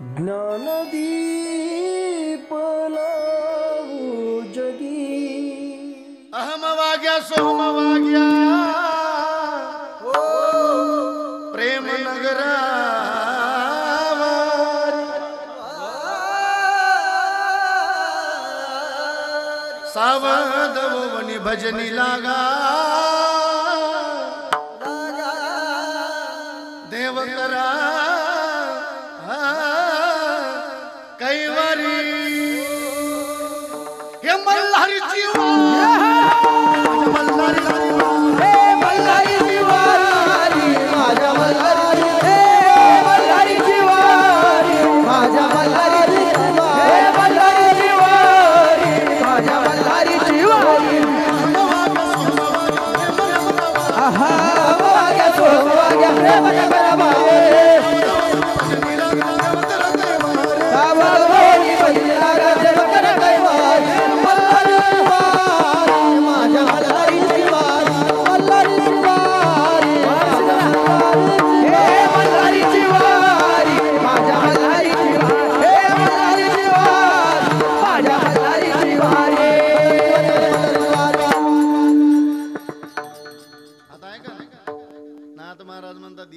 ज्ञानदीप लावू जगी अहम वाग्या सोहम वाग्या प्रेम नगरा सावध वनी भजनी लागा देव करा कैवारी हे मल्हारी जीवा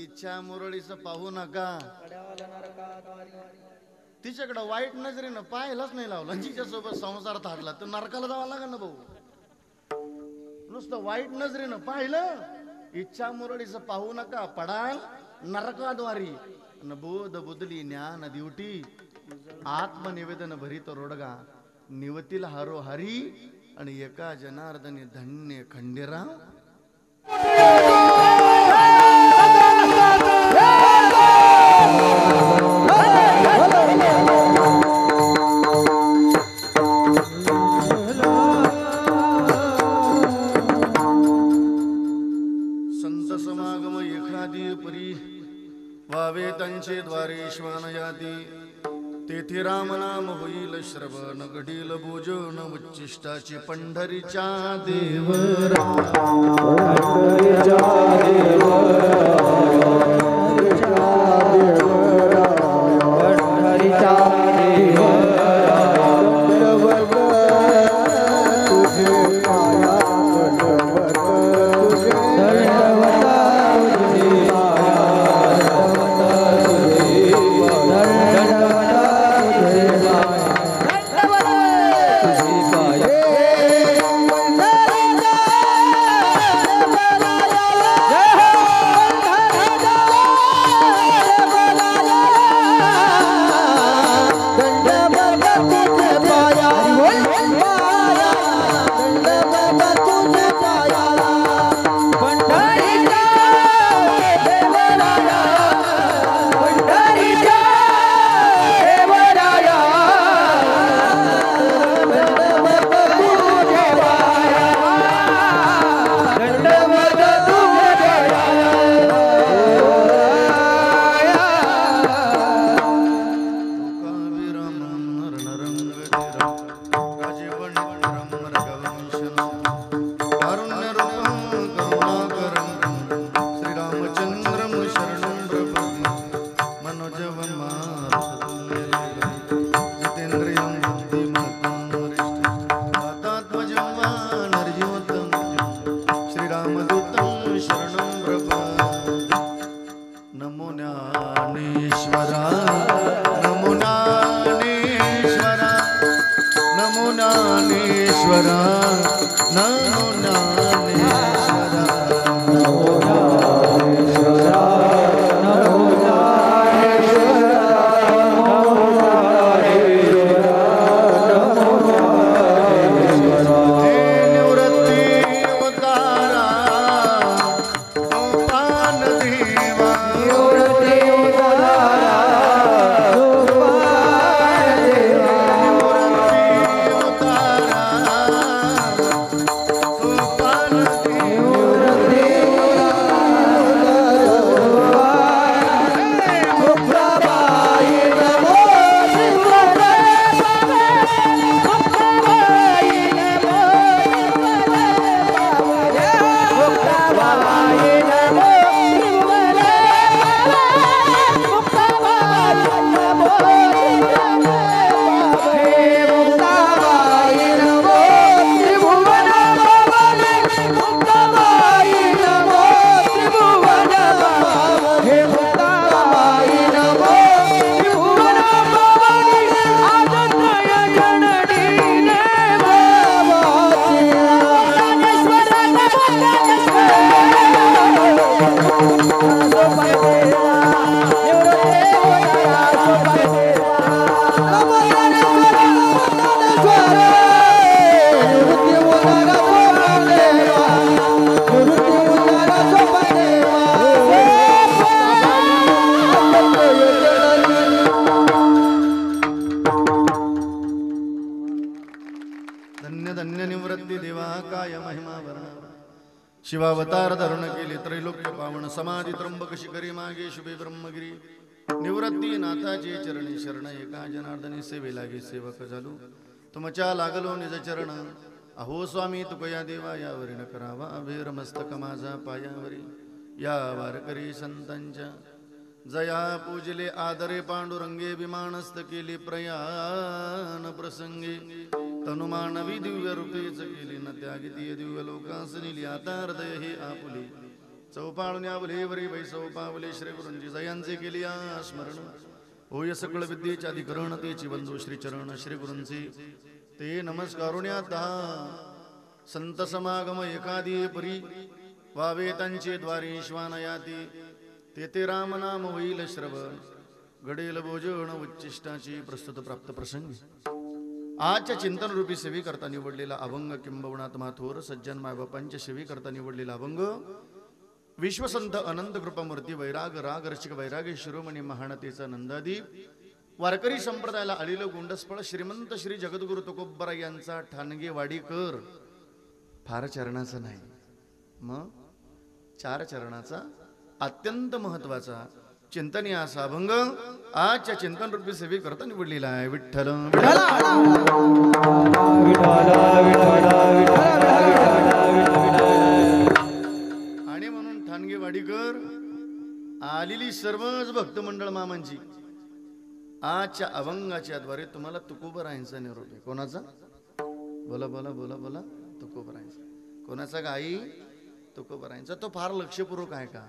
इच्छा मुरळीचं पाहू नका तिच्याकडे वाईट नजरेनं पाहायलाच नाही लावलं जिच्या सोबत संसार थाटला तर नरकाला जावं लागेल ना भाऊ नुसतं वाईट नजरेनं पाहिलं इच्छा मुरळीचं पाहू नका पडाल नरकाद्वारी न बोध बुदली ज्ञान दिवटी आत्मनिवेदन भरीत रोडगा निवतील हारो हरी आणि एका जनार्दनी धन्य खंडेराव संत समागम एखादी परी वावे त्यांचे द्वारे श्वान यादी तेथे रामनाम होईल श्रवण घडील भोजन उच्चिष्टाची पंढरीच्या देवरा शिवावतार धारण केले त्रैलोक्य पावन समाधी त्र्यंबक शिखरी मागे शुभे ब्रह्मगिरी निवृत्ती नाथाचे चरणी शरण एका जनार्दनी सेवे लागे सेवक झालो तुमच्या लागलो निज चरण अहो स्वामी तुकया देवा यावरी न करावा अभेर मस्तक माझा पायावरी या वारकरी संतांच्या जया पूजले आदरे पांडुरंगे विमानस्थ केले प्रयाण प्रसंगे तनुमानवी दिव्य रूपेच केली न त्यागितीय दिव्य लोकांस नेली आता हृदय हे आपुले चौपाळून वरी वैसौपावले श्री गुरुंजी जयांचे केली स्मरण होय सकळ विद्येचे अधिकरण तेची बंधू श्री चरण श्री गुरुंचे ते नमस्कारुण्यात संत समागम एकादी परी वावे त्यांचे द्वारे श्वानयाती ते राम नाम होईल श्रवण घडेल भोजन उच्चिष्टाची प्रस्तुत प्राप्त प्रसंगी आजच्या चिंतन रूपी सेवी करता निवडलेला अभंग किंबवनात माथोर सज्जन मायबापांच्या सेवी करता निवडलेला अभंग विश्वसंत अनंत कृपामूर्ती वैराग राग रसिक वैरागी शिरोमणी महानतेचा नंदादीप वारकरी संप्रदायाला अलील गुंडस्फळ श्रीमंत श्री जगद्गुरु तुकोबरा यांचा ठाणगे वाडीकर फार चरणाचा नाही मग 4 चरणाचा अत्यंत महत्वाचा चिंतनीय असा अभंग आजच्या चिंतन रूपी सेवी करता निवडलेला आहे विठ्ठल आणि म्हणून ठाणगे वाडीकर आलेली सर्वच भक्त मंडळ मामांची आजच्या अभंगाच्या द्वारे तुम्हाला तुकोबरायांचा निरोप आहे. कोणाचा बोला बोला बोला बोला तुकोबरायांचा. कोणाचा गाई तुकोबरायांचा. तो फार लक्षपूर्वक आहे का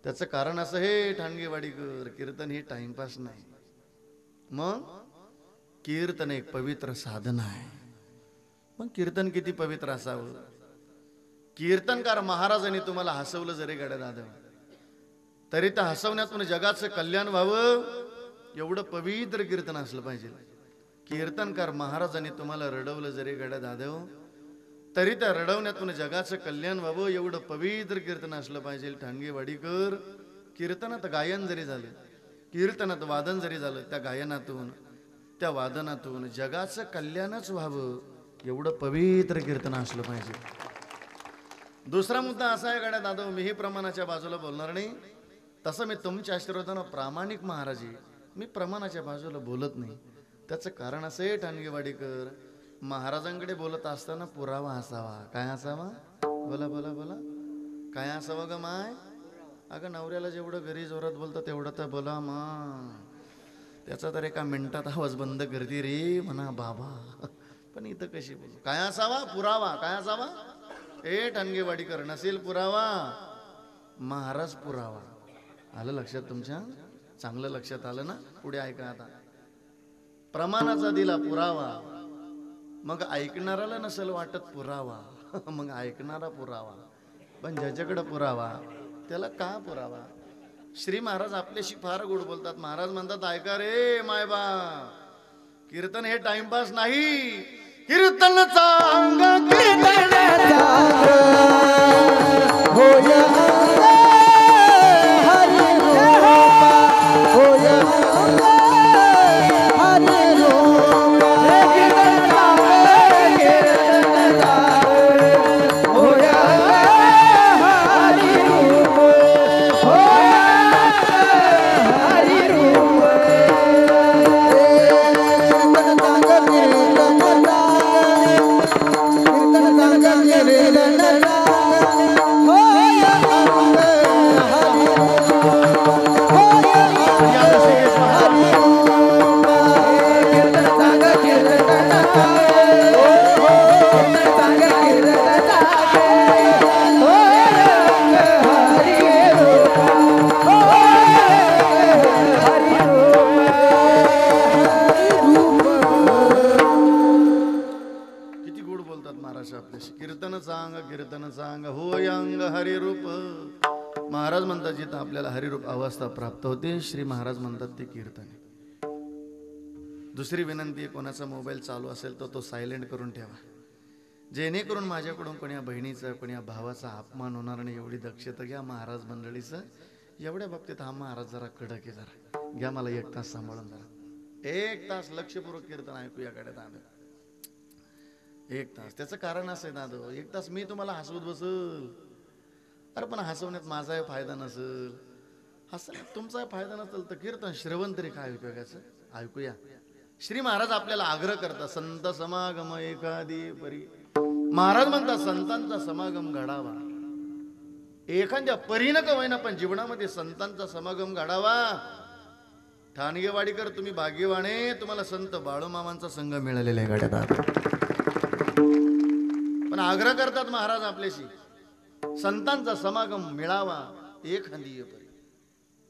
त्याचं कारण असं हे ठाणगेवाडीकर कीर्तन हे टाइमपास नाही मग कीर्तन एक पवित्र साधन आहे. मग कीर्तन किती पवित्र असावं. कीर्तनकार महाराजांनी तुम्हाला हसवलं जरी गड्या दादा तरी त्या हसवण्यातून जगाचं कल्याण व्हावं एवढं पवित्र कीर्तन असलं पाहिजे. कीर्तनकार महाराजांनी तुम्हाला रडवलं जरी गड्या दादा तरी त्या रडवण्यातून जगाचं कल्याण व्हावं एवढं पवित्र कीर्तन असलं पाहिजे. ठाणगेवाडीकर कीर्तनात गायन जरी झालं कीर्तनात वादन जरी झालं त्या गायनातून त्या वादनातून जगाचं कल्याणच व्हावं एवढं पवित्र कीर्तन असलं पाहिजे. दुसरा मुद्दा असा आहे गड्या दादा मीही प्रमाणाच्या बाजूला बोलणार नाही. तसं मी तुमच्या आशीर्वादानं प्रामाणिक महाराज मी प्रमाणाच्या बाजूला बोलत नाही. त्याचं कारण असं आहे ठाणगेवाडीकर महाराजांकडे बोलत असताना पुरावा असावा. काय असावा बोला बोला बोला काय असावं ग माय. अगं नवऱ्याला जेवढं घरी जोरात बोलतं तेवढं तर बोला मा त्याचा तर एका मिनिटात आवाज बंद करते रे म्हणा बाबा. पण इथं कशी बोलू. काय असावा पुरावा. काय असावा ए ठाणगेवाडीकर नसेल पुरावा महाराज पुरावा. आलं लक्षात तुमच्या. चांगलं लक्षात आलं ना. पुढे ऐका आता. प्रमाणाचा दिला पुरावा मग ऐकणाऱ्याला नसेल वाटत पुरावा मग ऐकणारा पुरावा पण ज्याच्याकडे पुरावा त्याला का पुरावा. श्री महाराज आपल्याशी फार गोड बोलतात. महाराज म्हणतात ऐका रे मायबा कीर्तन हे टाइमपास नाही. कीर्तन चांग आपल्याला हरिरूप अवस्था प्राप्त होते. श्री महाराज म्हणतात ते कीर्तन. दुसरी विनंती आहे कोणाचा मोबाईल चालू असेल तर तो सायलेंट करून ठेवा जेणेकरून माझ्याकडून कोण्या बहिणीचा कोण्या भावाचा अपमान होणार नाही एवढी दक्षता घ्या महाराज मंडळीचं. एवढ्या बाबतीत हा महाराज जरा कडक आहे. जरा घ्या मला 1 तास सांभाळून जरा 1 तास लक्षपूर्वक कीर्तन ऐकूया. कडे 1 तास. त्याचं कारण असं आहे दादो, 1 तास मी तुम्हाला हसवत बसल. अरे पण हसवण्यात माझाही फायदा नसेल, हसण्यात तुमचाही फायदा नसेल तर कीर्तन श्रवण तरी काय उपयोगाचं. ऐकूया. श्री महाराज आपल्याला आग्रह करतात, संत समागम एखादी परी. महाराज म्हणतात संतांचा समागम घडावा. एखाद्या परीनं का होईना पण जीवनामध्ये संतांचा समागम घडावा. ठाणगेवाडीकर तुम्ही भाग्यवाने, तुम्हाला संत बाळूमामांचा संघ मिळालेला आहे गाड्यात. पण आग्रह करतात महाराज आपल्याशी, संतांचा समागम मिळावा एखादी परी.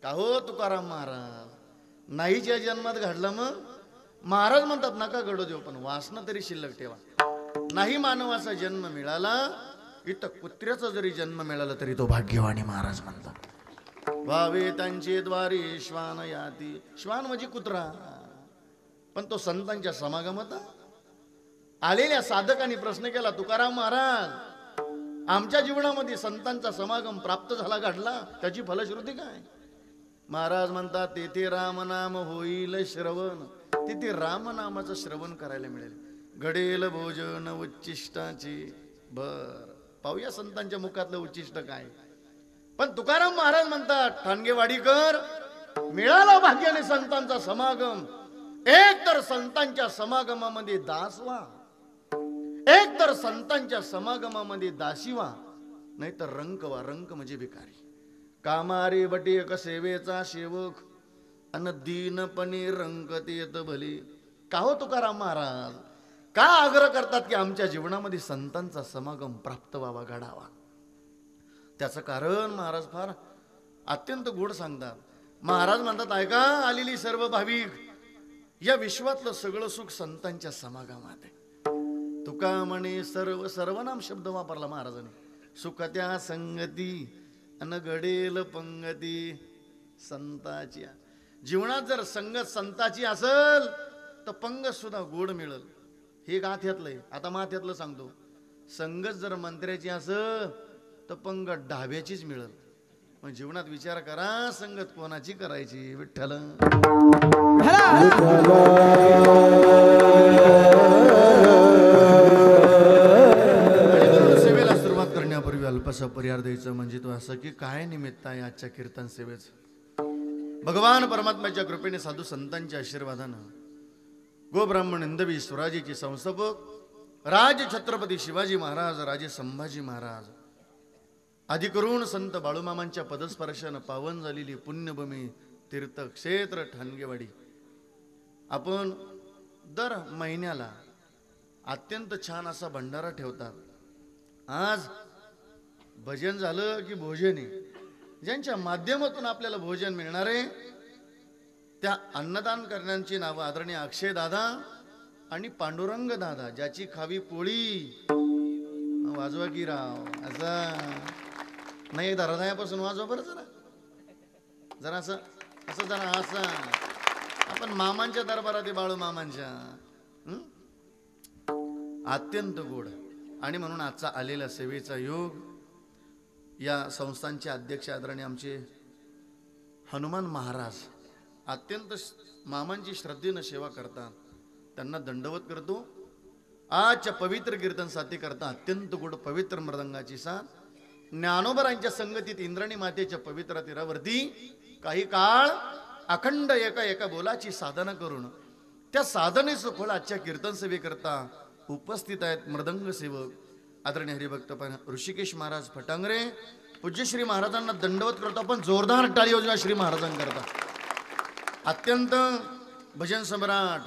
का हो तुकाराम महाराज, नाहीच या जन्मात घडला मग. महाराज म्हणतात नका घडू देऊ, पण वासना तरी शिल्लक ठेवा. नाही मानवाचा जन्म मिळाला, इथं कुत्र्याचा जरी जन्म मिळाला तरी तो भाग्यवानी. महाराज म्हणतात व्हावे त्यांचे द्वारी श्वान याती. श्वान म्हणजे कुत्रा, पण तो संतांच्या समागमात आलेल्या साधकांनी प्रश्न केला, तुकाराम महाराज आमच्या जीवनामध्ये संतांचा समागम प्राप्त झाला, घडला, त्याची फलश्रुती काय. महाराज म्हणतात तेथे रामनाम होईल श्रवण. तिथे रामनामाचं श्रवण करायला मिळेल. घडेल भोजन उच्चिष्टाची. बर पाहूया संतांच्या मुखातलं उच्चिष्ट काय. पण तुकाराम महाराज म्हणतात ठाणगेवाडीकर, मिळाला भाग्याने संतांचा समागम. एक तर संतांच्या समागमामध्ये दास व्हा, एक तर संतांच्या समागमामध्ये दासी व्हा, नाही तर रंक व्हा. रंक म्हणजे भिकारी. कामारी बटी एक सेवेचा सेवक, अन दीनपणी रंकत येत भली. का हो तुकाराम महाराज का आग्रह करतात की आमच्या जीवनामध्ये संतांचा समागम प्राप्त व्हावा, घडावा. त्याचं कारण महाराज फार अत्यंत गोड सांगतात. महाराज म्हणतात ऐका आलेली सर्व भाविक, या विश्वातलं सगळं सुख संतांच्या समागमात आहे. तुका म्हणे सर्व, सर्वनाम शब्द वापरला महाराजांनी. सुख त्या संगती अन घडेल पंगती संताची. जीवनात जर संगत संताची असेल तर पंगत सुद्धा गोड मिळेल. हे गाथ्यातलं आहे. आता माथ्यातलं सांगतो, संगत जर मंत्र्याची असेल तर पंगत ढाब्याचीच मिळेल. मग जीवनात विचार करा संगत कोणाची करायची. विठ्ठल सेवेला सुरुवात करण्यापूर्वी अल्पसा पर्याय द्यायचं म्हणजे तो असं की काय निमित्त आहे आजच्या कीर्तन सेवेचं. भगवान परमात्म्याच्या कृपेने साधू संतांच्या आशीर्वादानं गोब्राह्मण हिंदवी स्वराज्याचे संस्थापक राज छत्रपती शिवाजी महाराज, राजे संभाजी महाराज, अधिकरून संत बाळूमामांच्या पदस्पर्शानं पावन झालेली पुण्यभूमी तीर्थक्षेत्र ठाणगेवाडी. आपण दर महिन्याला अत्यंत छान असा भंडारा ठेवतात. आज भजन झालं की भोजन आहे. ज्यांच्या माध्यमातून आपल्याला भोजन मिळणार आहे त्या अन्नदान करण्याची नावं आदरणीय अक्षय दादा आणि पांडुरंग दादा. ज्याची खावी पोळी वाजवा की राव. असा नाही, एकदा हृदयापासून वाजवा बरं. जरा जरा असं असं जरा असं. आपण मामांच्या दरबारात बाळू मामांच्या अत्यंत गोड. आणि म्हणून आजचा आलेला सेवेचा योग या संस्थांचे अध्यक्ष आदरणीय आमचे हनुमान महाराज अत्यंत मामांची श्रद्धेनं सेवा करतात. त्यांना दंडवत करतो. आजच्या पवित्र कीर्तन साथी करता अत्यंत गोड पवित्र मृदंगाची साथ. ज्ञानोबरांच्या संगतीत इंद्राणी मातेच्या पवित्र तीरावरती काही काळ अखंड एका एका बोलाची साधना करून त्या साधनेचं फळ आजच्या कीर्तन सेवेकरता उपस्थित आहेत मृदंग सेवक आदरणीय हरिभक्त ऋषिकेश महाराज फटांगरे. पूज्य श्री महाराजांना दंडवत करतो आपण. जोरदार टाळी वाजवा श्री महाराजांकरता. अत्यंत भजन सम्राट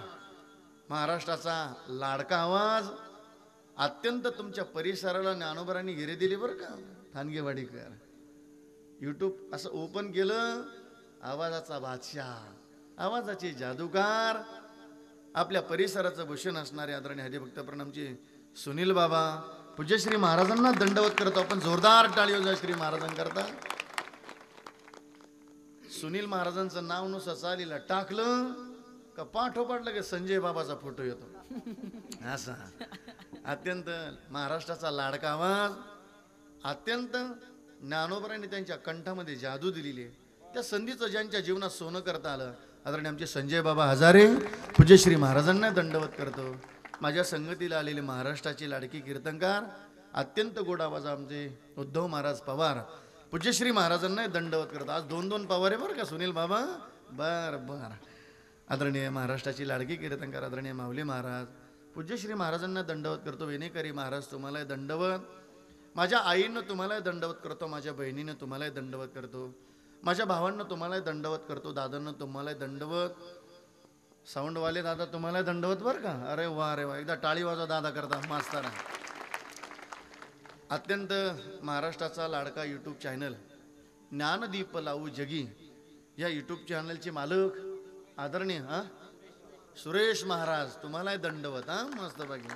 महाराष्ट्राचा लाडका आवाज. अत्यंत तुमच्या परिसराला ज्ञानोबरांनी गिरे दिली बरं का ठाणगेवाडीकर. यूट्यूब असं ओपन केलं, आवाजाचा बादशाह, आवाजाचे जादूगार, आपल्या परिसराचं भूषण असणारे आदरणीय हरिभक्त प्रणमचे सुनील बाबा. पूज्य श्री महाराजांना दंडवत करतो आपण. जोरदार टाळी वाजवा श्री महाराजांकरता. सुनील महाराजांचं नाव नुसतं चालीला टाकलं का पाठोपाठ लगे संजय बाबाचा फोटो येतो. असा अत्यंत महाराष्ट्राचा लाडका आवाज. अत्यंत ज्ञानोबरांनी त्यांच्या कंठामध्ये जादू दिलेली आहे. त्या संधीचं ज्यांच्या जीवनात सोनं करता आलं आदरणीय आमचे संजय बाबा हजारे. पूज्य श्री महाराजांना दंडवत करतो. माझ्या संगतीला आलेले महाराष्ट्राचे लाडकी कीर्तनकार अत्यंत गोड आवाज आमचे उद्धव महाराज पवार पूज्यश्री महाराजांना दंडवत करतात. आज 2-2 पवार आहे बरं का सुनील बाबा. बर आदरणीय महाराष्ट्राची लाडकी कीर्तनकार आदरणीय माऊली महाराज पूज्यश्री महाराजांना दंडवत करतो. विनेकरी महाराज तुम्हाला दंडवत. माझ्या आईनं तुम्हाला दंडवत करतो. माझ्या बहिणीनं तुम्हाला दंडवत करतो. माझ्या भावांना तुम्हाला दंडवत करतो. दादांना तुम्हाला दंडवत. साऊंडवाले दादा तुम्हाला दंडवत बरं का. अरे वा एकदा टाळी वाजवा दादा करता मास्तर. अत्यंत महाराष्ट्राचा लाडका यूट्यूब चॅनल ज्ञानदीप लावू जगी या यूट्यूब चॅनलचे मालक आदरणीय सुरेश महाराज तुम्हाला दंडवत. मस्त बाकी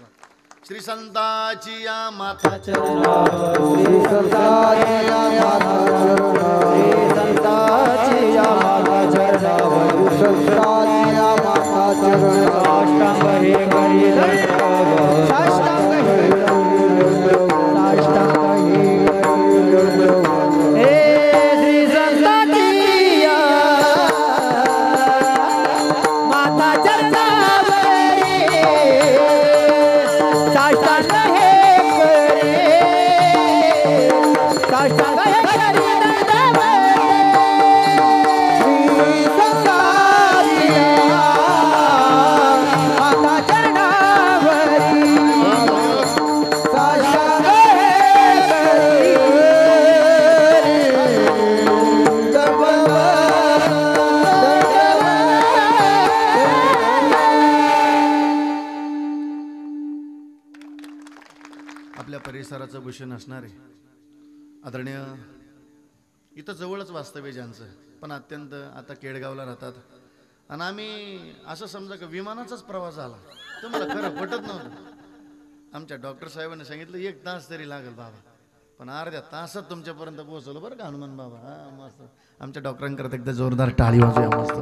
श्री संताची या माता श्री संताची या माता संताची या माता चरणावर संताची या माता चरणावर साष्टांग हे करी दंडवत. साष्टांग हे श्री संताची या माता चरणावरी साष्टांग हे करे साष्टांग हे करी दंडवत. श्री संताची या माता चरणावरी साष्टांग हे करी आपल्या परिसराचं भूषण असणारे आदरणीय इथं जवळच वास्तव्य ज्यांचं पण अत्यंत आता केडगावला राहतात आणि आम्ही असं समजा की विमानाचाच प्रवास झाला तुम्हाला खरं पटत नव्हतं. आमच्या डॉक्टर साहेबांनी सांगितलं 1 तास तरी लागेल बाबा पण अर्ध्या तासात तुमच्यापर्यंत पोहोचवलं बरं का हनुमान बाबा. मस्त आमच्या डॉक्टरांकरता एकदा जोरदार टाळी वाजूया मस्त.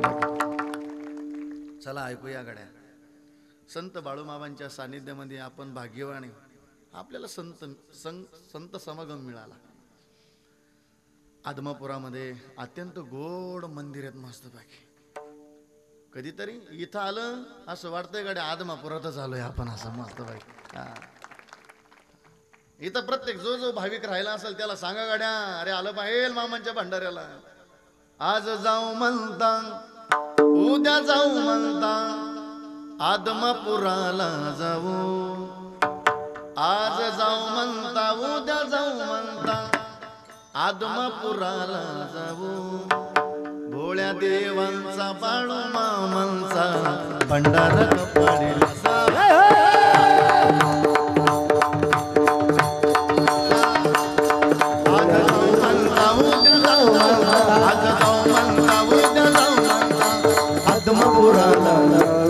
चला ऐकूया गड्या. संत बाळूमामांच्या सानिध्यामध्ये आपण भाग्यवान आहे. आपल्याला संत समागम मिळाला. आदमापुरामध्ये अत्यंत गोड मंदिर आहेत मस्तपैकी. कधीतरी इथं आलं असं वाटतंय गाड्या आदमापुरातच आलोय आपण असं मस्तपैकी. इथं प्रत्येक जो भाविक राहिला असेल त्याला सांगा गाड्या अरे आलं पाहिजे मामांच्या भंडाऱ्याला. आज जाऊ म्हणता उद्या जाऊ म्हणता आदमापुराला जाऊ. आज जाऊ म्हणता उद्या जाऊ म्हणता आदमापुराला जाऊ. भोळ्या देवांचा बाळू मामांचा भंडारा कपाडीला जाऊ. आज जाऊ म्हणता उद्या जाऊ म्हणता आज जाऊ म्हणता उद्या जाऊ म्हणता आदमापुराला जाऊ.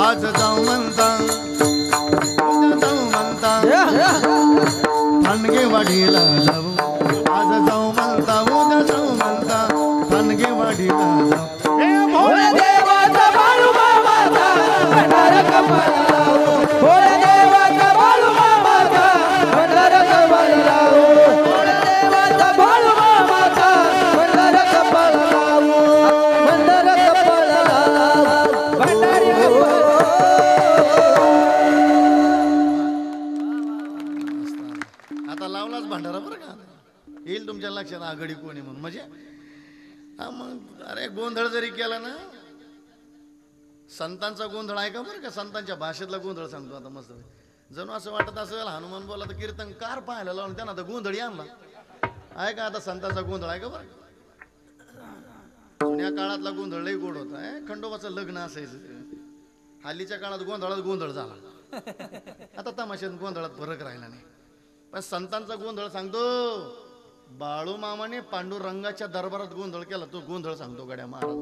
आज जाऊ म्हणता उद्या जाऊ म्हणता ठाणगेवाडीला जाऊ. आज जाऊ म्हणता उद्या जाऊ म्हणता ठाणगेवाडीला जाऊ. भोळ्या देवाचा बाळू मामाचा भंडारा कपाळी लावू. भोळ्या देवाचा बाळू मामाचा भंडारा कपाळी लावू. भोळ्या देवाचा बाळू मामाचा भंडारा कपाळी लावू. भंडारा कपाळी लावू. भंडारी आता लावलाच भंडारा बरं का. येईल तुमच्या लक्षात आघाडी कोणी म्हणून म्हणजे मग अरे गोंधळ जरी केला ना संतांचा गोंधळ आहे का बरं का. संतांच्या भाषेतला गोंधळ सांगतो आता मस्त. जणू असं वाटत असेल हनुमान बोला तर कीर्तनकार पाहायला लावून त्यांना आता गोंधळी आणला आहे का. आता संतांचा गोंधळ आहे का बरं. जुन्या काळातला गोंधळ लई गोड होता. खंडोबाचं लग्न असायचं. हल्लीच्या काळात गोंधळात गोंधळ झाला. आता तमाशात गोंधळात फरक राहिला नाही. पण संतांचा गोंधळ सांगतो. बाळू मामाने पांडुरंगाच्या दरबारात गोंधळ केला तो गोंधळ सांगतो गड्या महाराज.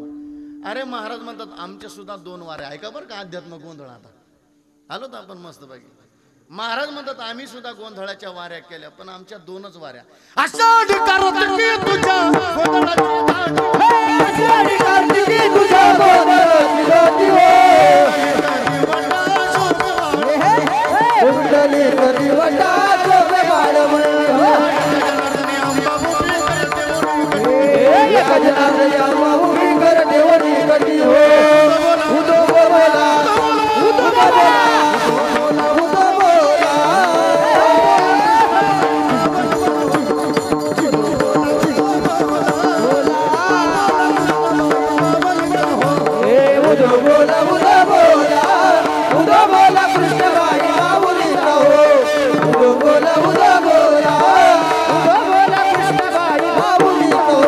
अरे महाराज म्हणतात आमच्या सुद्धा 2 वारे ऐका बरं का. अध्यात्म गोंधळ आता आलो तर आपण मस्त बाकी महाराज म्हणतात आम्ही सुद्धा गोंधळाच्या वाऱ्या केल्या पण आमच्या दोनच वाऱ्या आषाढी कार्तिकी तुझ्या गोंधळाची दाटी आषाढी कार्तिकी तुझ्या गोंधळाची दाटी कुंडली कधी वटा शोभे गजनार्दनी अंबा उभी करते वडी कटी हो उदो बोला उदो बोला उदो बोला उदो बोला उदो बोला उदो बोला कृष्णबाई माऊली हो उदो बोला उदो बोला उदो बोला कृष्णबाई माऊली हो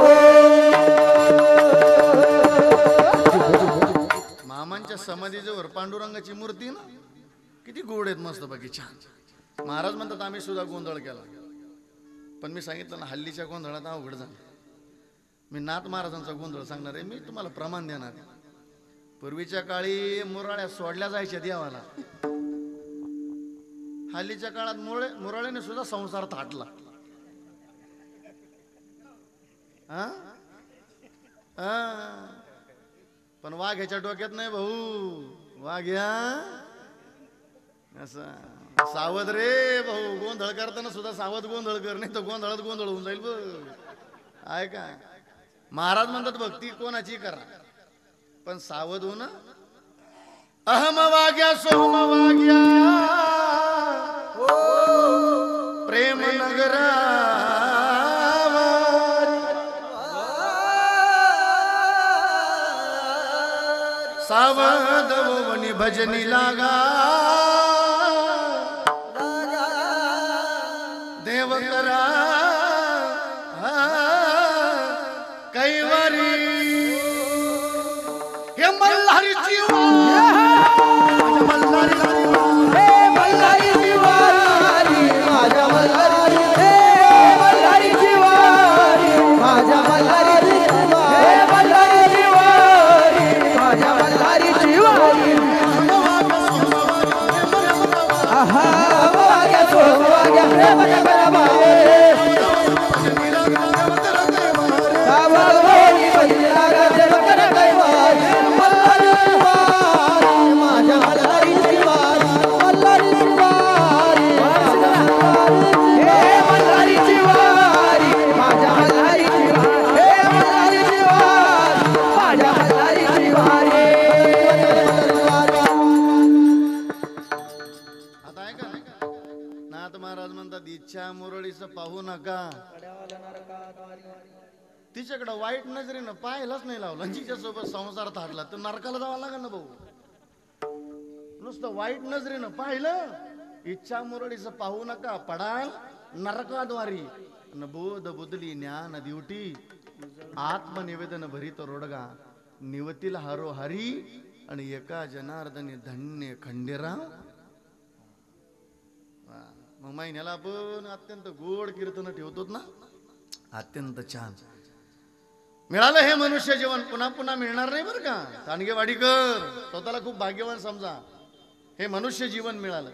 मामांच्या समाधीजवळ पांडुरंगाची मूर्ती ना किती गोड आहेत मस्त बाकी छान महाराज म्हणतात आम्ही सुद्धा गोंधळ केला पण मी सांगितलं ना हल्लीच्या गोंधळात अवघड झालं मी नाथ महाराजांचा गोंधळ सांगणार आहे मी तुम्हाला प्रमाण देणार आहे पूर्वीच्या काळी मुराळ्या सोडल्या जायच्या देवाला हल्लीच्या काळात मुराळ्याने सुद्धा संसार थाटला पण वाघ ह्याच्या डोक्यात नाही भाऊ वाघ या असं सावध रे भाऊ गोंधळ करताना सुद्धा सावध गोंधळ कर नाही तर गोंधळात गोंधळ होऊन जाईल बघ आहे का महाराज म्हणतात भक्ती कोणाची करा पण सावध होऊन अहम वाग्या सोहम वाग्या प्रेम नगरा सावध वनी भजनी लागा देव करा कैवारी हे मल्हारीची मल्हारीची वारी माझ्या मल्हारी मल्हारीची वारी माझ्या मल्हारीची वारी माझ्या मल्हारीची वारी आहा वाग्या सो वाग्या प्रेम नगरा बाहे सावध होई भजनी लागा देव करा कैवारी मल्हारीची वारी माझ्या मल्हारीची वारी मल्हारीची वारी हे मल्हारीची वारी माझ्या मल्हारीची वारी हे मल्हारीची वारी माझ्या मल्हारीची वारी आता आहे का नाथ महाराज म्हणतात इच्छा मुरळीचं पाहू नका तिच्याकडं वाईट नजरेनं पाहायलाच नाही लावलं तिच्यासोबत संसार थाटला तर नरकाला जावं लागेल ना भाऊ नुसतं वाईट नजरेनं पाहिलं इच्छा मुरळीचं पाहू नका पडाल नरकाद्वारी न बोध बुदली ज्ञान दिवटी आत्मनिवेदन भरीत रोडगा निवतील हारो हरी आणि एका जनार्दनी धन्य खंडेराव मग महिन्याला आपण अत्यंत गोड कीर्तन ठेवतो ना अत्यंत छान मिळालं हे मनुष्य जीवन पुन्हा पुन्हा मिळणार नाही बरं का तांडगेवाडीकर स्वतःला खूप भाग्यवान समजा हे मनुष्य जीवन मिळालं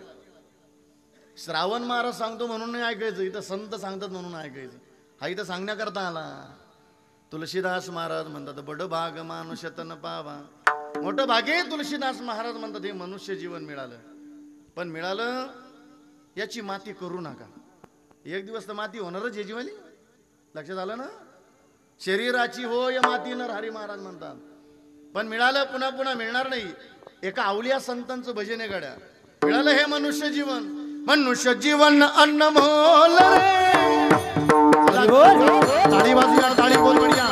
श्रावण महाराज सांगतो म्हणून नाही ऐकायचं इथं संत सांगतात म्हणून ऐकायचं हा इथं सांगण्याकरता आला तुलसीदास महाराज म्हणतात बड भाग मानुष्य तन पावा मोठं भाग्य तुलसीदास महाराज म्हणतात हे मनुष्य जीवन मिळालं पण मिळालं याची माती करू नका एक दिवस तर माती होणारच याची वाली लक्षात आलं ना शरीराची हो या माती नर हरी महाराज म्हणतात पण मिळालं पुन्हा पुन्हा मिळणार नाही एका आवलिया संतांचं भजन आहे गड्या मिळालं हे मनुष्य जीवन अनमोल रे ताळी बाजू यार ताळी बोल बढ़िया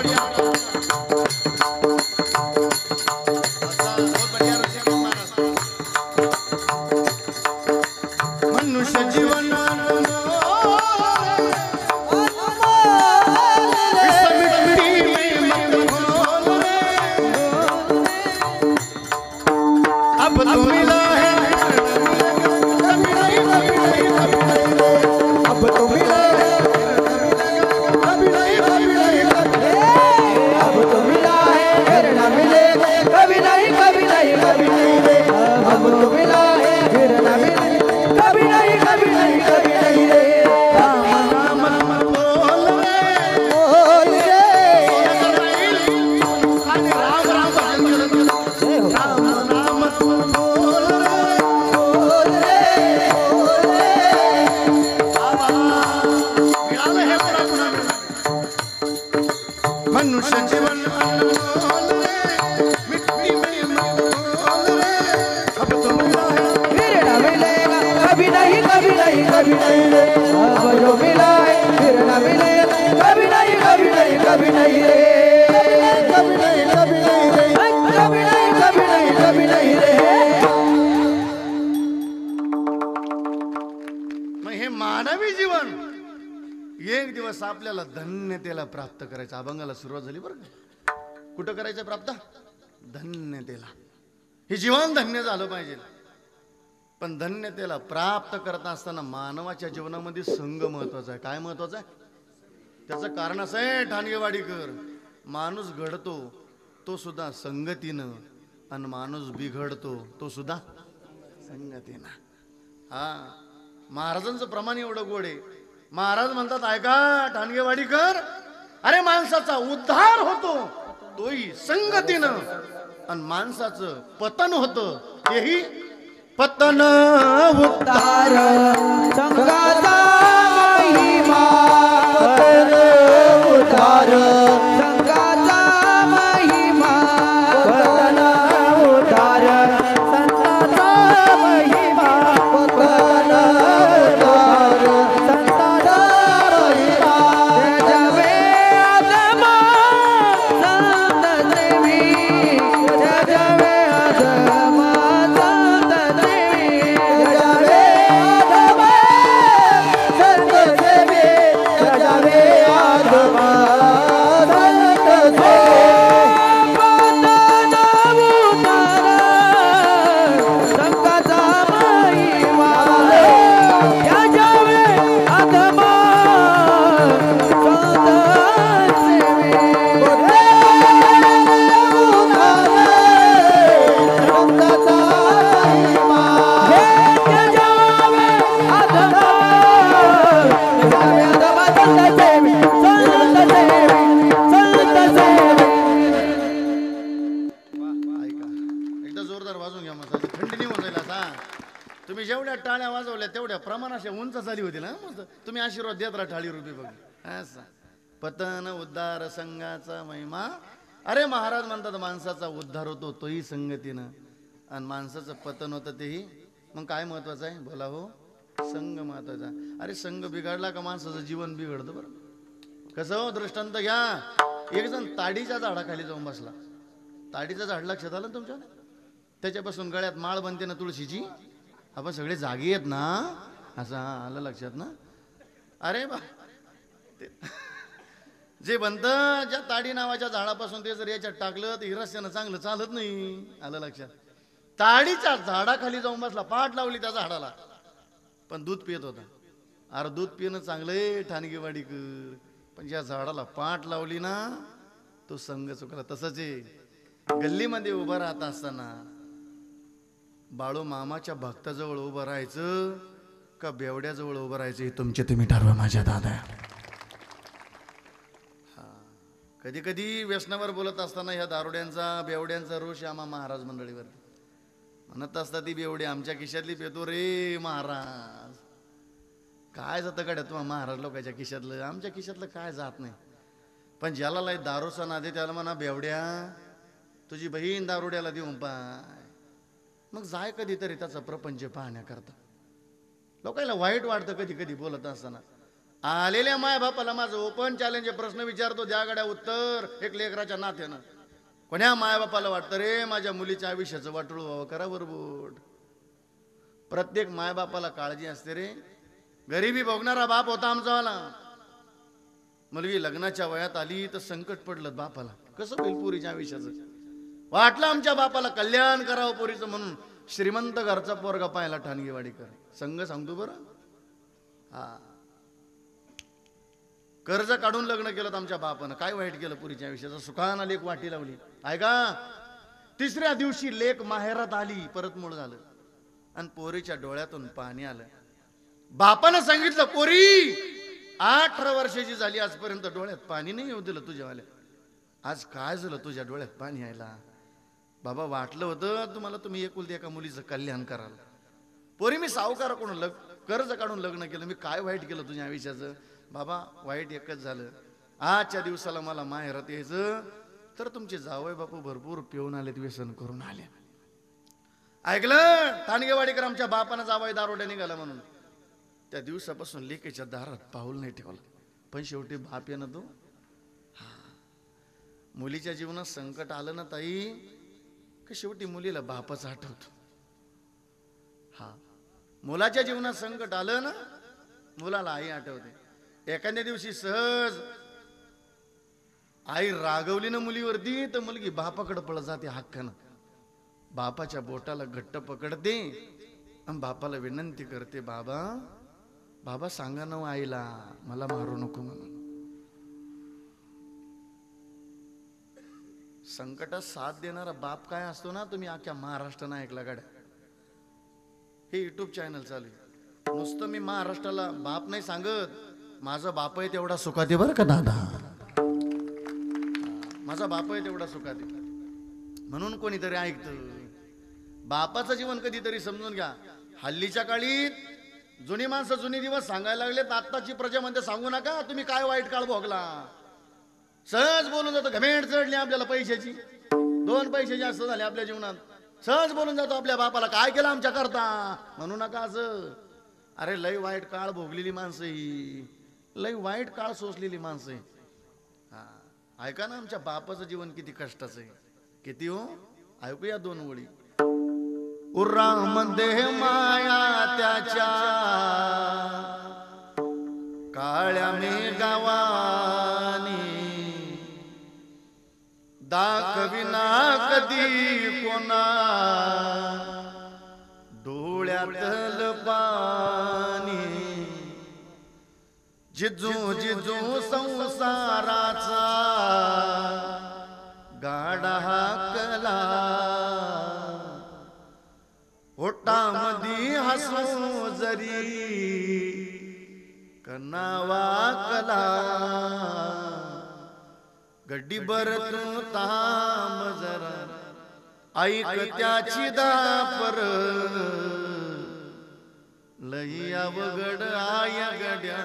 मनुष्य जीवन अब तो मिला है मनुष्य जीवन अनमोल रे, मिट्टी में मोल रे, अब तो मिला है फिर न मिलेगा कभी नहीं कभी नहीं कभी नहीं रे, अब जो मिला है फिर न मिलेगा कभी नहीं कभी नहीं कभी नहीं रे, कभी नहीं कभी नहीं रे, कभी नहीं कभी नहीं कभी नहीं रे. मग हे मानवी जीवन एक दिवस आपल्याला धन्यतेला प्राप्त करायचं. अभंगाला सुरुवात झाली बरं का. कुठं करायचं प्राप्त? धन्यतेला. हे जीवन धन्य झालं पाहिजे. पण धन्यतेला प्राप्त करत असताना मानवाच्या जीवनामध्ये संघ महत्वाचा आहे. काय महत्वाचं आहे? त्याचं कारण असं आहे ठाणगेवाडीकर, माणूस घडतो तो सुद्धा संगतीनं, आणि माणूस बिघडतो तो सुद्धा संगतीनं. हा, महाराजांचं प्रमाण एवढं गोड आहे. महाराज म्हणतात ऐका ठाणगेवाडीकर, अरे माणसाचा उद्धार होतो तोही संगतीनं, आणि माणसाचं पतन होतं तेही पतन उद्धार संगाचा महिमा, पतन उद्धार संगाचा महिमा, पतन उद्धार संताचा महिमा, पतन उद्धार संताचा महिमा. जजवे आत्मा संत देवी, जजवे आत्मा संत देवी, जजवे आत्मा संत देवी, जजवे आत्मा संत देवी. संताचा महिमा, जजवे आत्मा संत देवी. ऐका एकदा जोरदार वाजवून घ्या. मग थंडी निघून जाईल. आता तुम्ही जेवढ्या टाळ्या वाजवल्या तेवढ्या प्रमाण अशा उंच झाली होती ना. मस्त तुम्ही आशीर्वाद देत राहा टाळी रुपये बघ. असं पतन उद्धार संघाचा महिमा. अरे महाराज म्हणतात माणसाचा उद्धार होतो तोही संगतीनं, आणि माणसाचं पतन होतं तेही. मग काय महत्वाचं आहे बोला हो? संघ महत्वाचा. अरे संघ बिघडला का माणसाचं जीवन बिघडतं. बरं कसं हो? दृष्टांत घ्या. एक जण ताडीच्या झाडाखाली जाऊन बसला. ताडीचं झाड लक्षात आलं तुमच्या? त्याच्यापासून गळ्यात माळ बनते ना तुळशीची. आपण सगळे जागी आहेत ना. असं हा आलं लक्षात ना. अरे बा जे बनतं ज्या ताडी नावाच्या झाडापासून ते जर याच्यात टाकलं तर हिरस्यानं चांगलं चालत नाही. आलं लक्षात? ताडीच्या झाडाखाली जाऊन बसला, पाठ लावली त्या झाडाला, पण दूध पित होता. अरे दूध पिणं चांगलंय ठाणगेवाडीकर, पण ज्या झाडाला पाठ लावली ना तो संघ चुकला. तसंच आहे गल्लीमध्ये उभं राहत असताना बाळू मामाच्या भक्ताजवळ उभं राहायचं का बेवड्याजवळ उभं राहायचं हे तुमचे तुम्ही ठरवा माझ्या दादा. कधी कधी व्यसनावर बोलत असताना ह्या दारुड्यांचा बेवड्यांचा रोष आम्हा महाराज मंडळीवर म्हणत असतात. ती बेवडी आमच्या खिशातली पेतो रे महाराज. काय जातं गड्या तुम्हा महाराज लोकांच्या खिशातलं, आमच्या खिशातलं काय जात नाही. पण ज्याला लय दारूचा नादे त्याला म्हणा बेवड्या तुझी बहीण दारुड्याला देऊन पाय. मग जाय कधीतरी त्याचा प्रपंच पाहण्याकरता. लोकांना वाईट वाटतं कधी कधी बोलत असताना. आलेल्या माय बापाला माझं ओपन चॅलेंज प्रश्न विचारतो, द्या गड्या उत्तर एक लेकराच्या नात्यानं. कोण्या माय बापाला वाटतं रे माझ्या मुलीच्या आयुष्याचं वाटोळ व्हावं? करा बरोबर. प्रत्येक माय बापाला काळजी असते रे. गरिबी भोगणारा बाप होता आमचावाला. मुलगी लग्नाच्या वयात आली तर संकट पडलं बापाला. कसं होईल पोरीच्या आयुष्याचं? वाटलं आमच्या बापाला कल्याण करावं पोरीचं म्हणून श्रीमंत घरचा पोरगा पाहिला ठाणगेवाडीकर. संघ सांगतो बरं. हा कर्ज काढून लग्न केलं आमच्या बापानं. काय वाईट केलं पुरीच्या आयुष्याचं? सुखानं लेक वाटी लावली. ऐका तिसऱ्या दिवशी लेक माहेरात आली, परत मूळ झालं आणि पोरीच्या डोळ्यातून पाणी आलं. बापानं सांगितलं पोरी 18 वर्षाची झाली आजपर्यंत डोळ्यात पाणी नाही येऊ दिलं तुझ्यावाल्या. आज काय झालं तुझ्या डोळ्यात पाणी यायला? बाबा वाटलं होतं तुम्हाला तुम्ही एकुलती एका मुलीचं कल्याण कराल. पोरी मी सावकाराकडून कर्ज काढून लग्न केलं. मी काय वाईट केलं तुझ्या आयुष्याचं? बाबा वाईट एकच झालं, आजच्या दिवसाला मला माहेरात यायचं तर तुमचे जावई बापू भरपूर पिऊन आलेत, व्यसन करून आले. ऐकलं ठाणगेवाडीकर आमच्या बापानं जावई दारोड्या निघाला म्हणून. त्या दिवसापासून लेकीच्या दारात पाऊल नाही ठेवलं. पण शेवटी बाप आहे ना तो. मुलीच्या जीवनात संकट आलं ना ताई की शेवटी मुलीला बापच आठवतो. हा, मुलाच्या जीवनात संकट आलं ना मुलाला आई आठवते. एखाद्या दिवशी सहज आई रागवली ना मुलीवरती तर मुलगी बापाकडे पळत जाते हक्कानं. बापाच्या बोटाला घट्ट पकडते आणि बापाला विनंती करते, बाबा बाबा सांगा ना आईला मला मारू नको म्हणून. संकटात साथ देणारा बाप काय असतो ना तुम्ही अख्ख्या महाराष्ट्रानं ऐकला गाड्या. हे युट्यूब चॅनल चालू आहे. नुसतं मी महाराष्ट्राला बाप नाही सांगत, माझा बाप आहे तेवढा सुखात आहे बरं का दादा. माझा बाप आहे तेवढा सुखात आहे म्हणून कोणीतरी ऐकतं. बापाचं जीवन कधीतरी समजून घ्या. हल्लीच्या काळीत जुनी माणसं जुनी दिवस सांगायला लागलेत. आत्ताची प्रजा म्हणते सांगू नका तुम्ही काय वाईट काळ भोगला. सहज बोलून जातो, घमेंड चढली आपल्याला पैशाची, 2 पैसे जास्त झाले आपल्या जीवनात. सहज बोलून जातो आपल्या बापाला काय केलं आमच्या करता. म्हणू नका असं. अरे लय वाईट काळ भोगलेली माणसं ही, लय वाईट काळ सोसलेली माणसं. हा, ऐका ना आमच्या बापाचं जीवन किती कष्टाचं आहे. किती हो, ऐकूया 2 ओळी. उर्रामध्ये माया त्याच्या काळ्या मेघावानी दाखविना कधी कोणा डोळ्यातल पाणी. जिजू जिजू संसाराचा गाडा हाकला ओटामधी हसू जरी कनावा कला. गड्डीभर तू ताम जरा ऐक त्याची दापर लई अवघड आय गड्या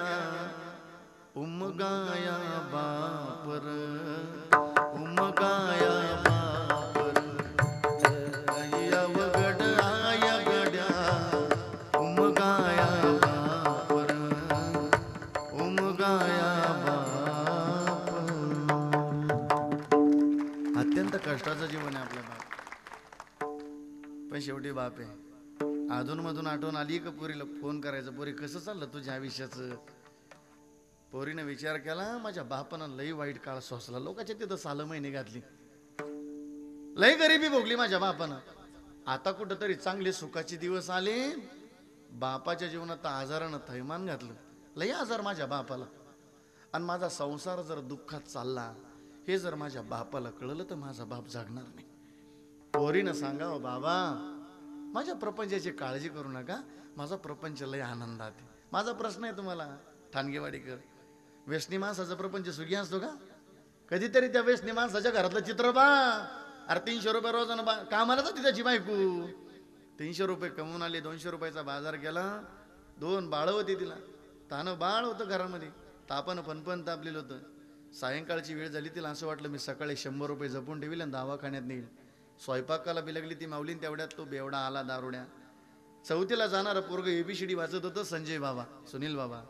उमगाया बापर उमगाया बापर लई अवघड आय गड्या उमगाया बापर उमगाया बापर. अत्यंत कष्टाचं जीवन आहे आपल्या बाप. पण शेवटी बाप आहे. अधूनमधून आठवण आली का पोरीला फोन करायचं, पोरी कसं चाललं तुझ्या आयुष्याचं. पोरीने विचार केला माझ्या बापानं लई वाईट काळ सोसला. लोकांच्या तिथं 6 महिने घातली, लई गरिबी भोगली माझ्या बापानं. आता कुठंतरी चांगले सुखाचे दिवस आले. बापाच्या जीवनात आजारानं थैमान घातलं. लई आजार माझ्या बापाला. आणि माझा संसार जर दुःखात चालला हे जर माझ्या बापाला कळलं तर माझा बाप जागणार नाही. पोरीनं सांगावं बाबा माझ्या प्रपंचाची काळजी करू नका, माझा प्रपंच लय आनंदात आहे. माझा प्रश्न आहे तुम्हाला ठाणगेवाडीकर, व्यसनी माणसाचा प्रपंच सुखी असतो का? कधीतरी त्या व्यसनी माणसाच्या घरातलं चित्र बा. अरे 300 रुपये रोजानं कामाला जाते त्याची बायको. 300 रुपये कमवून आली, 200 रुपयाचा बाजार केला, 2 बाळ होती तिला. तानं बाळ होतं घरामध्ये, तापानं फणफण तापलेलं होतं. सायंकाळची वेळ झाली, तिला असं वाटलं मी सकाळी 100 रुपये जपून ठेवील आणि दवाखान्यात नेईल. स्वयंपाकाला बिलगली ती माऊलीन, तेवढ्यात तो बेवडा आला दारुड्या. 4थीला जाणारा पोरग ABCD वाचत होतं, संजय बाबा सुनील बाबा.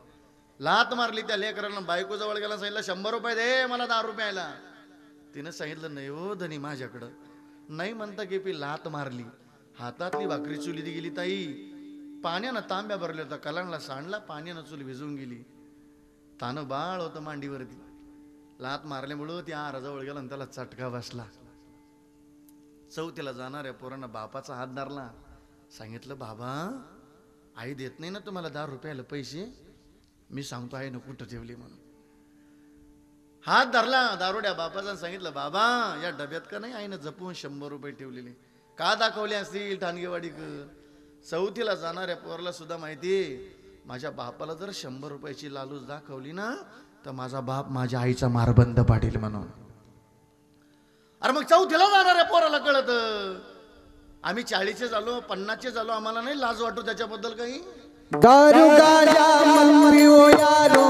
लात मारली त्या लेकराला. बायको जवळ गेला, सांगितलं 100 रुपये दे मला दारू प्यायला. तिनं सांगितलं नाही हो धनी माझ्याकडं नाही. म्हणता की पी लात मारली, हातातली भाकरी चुलीत गेली ताई. पाण्यानं तांब्या भरल्या होता, कलांडला सांडला, पाण्यानं चूल भिजून गेली. तानं बाळ होतं मांडीवरती. लात मारल्यामुळं त्या आराजवळ गेला आणि त्याला चटका बसला. 4थीला जाणाऱ्या पोरांना बापाचा हात धरला. सांगितलं बाबा आई देत नाही ना तुम्हाला दारू प्यायला पैसे, मी सांगतो आहे ना कुठं ठेवली म्हणून. हात धरला दारुड्या बापाचा. सांगितलं बाबा या डब्यात का नाही आईनं जपून 100 रुपये ठेवलेले. का दाखवले असतील ठाणगेवाडीकर? 4थीला जाणाऱ्या पोराला सुद्धा माहिती माझ्या बापाला जर 100 रुपयाची लालूच दाखवली ना तर माझा बाप माझ्या आईचा मारबंद पाडील म्हणून. अरे मग 4थीला जाणाऱ्या पोराला कळत. आम्ही 40चे झालो, 50चे झालो, आम्हाला नाही लाज वाटू त्याच्याबद्दल काही. दारू गाजा मन पिओ यारो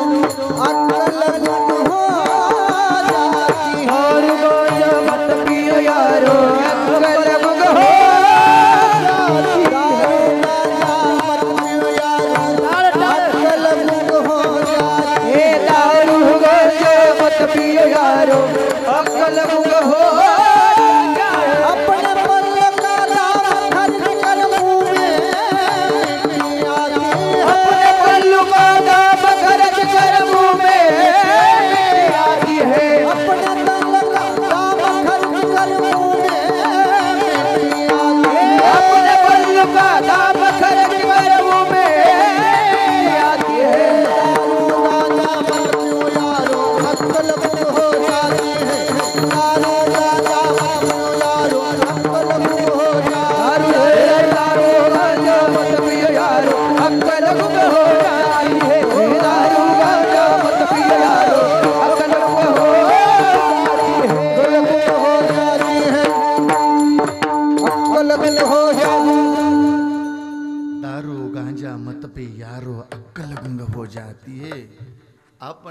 अक्कल गुण हो.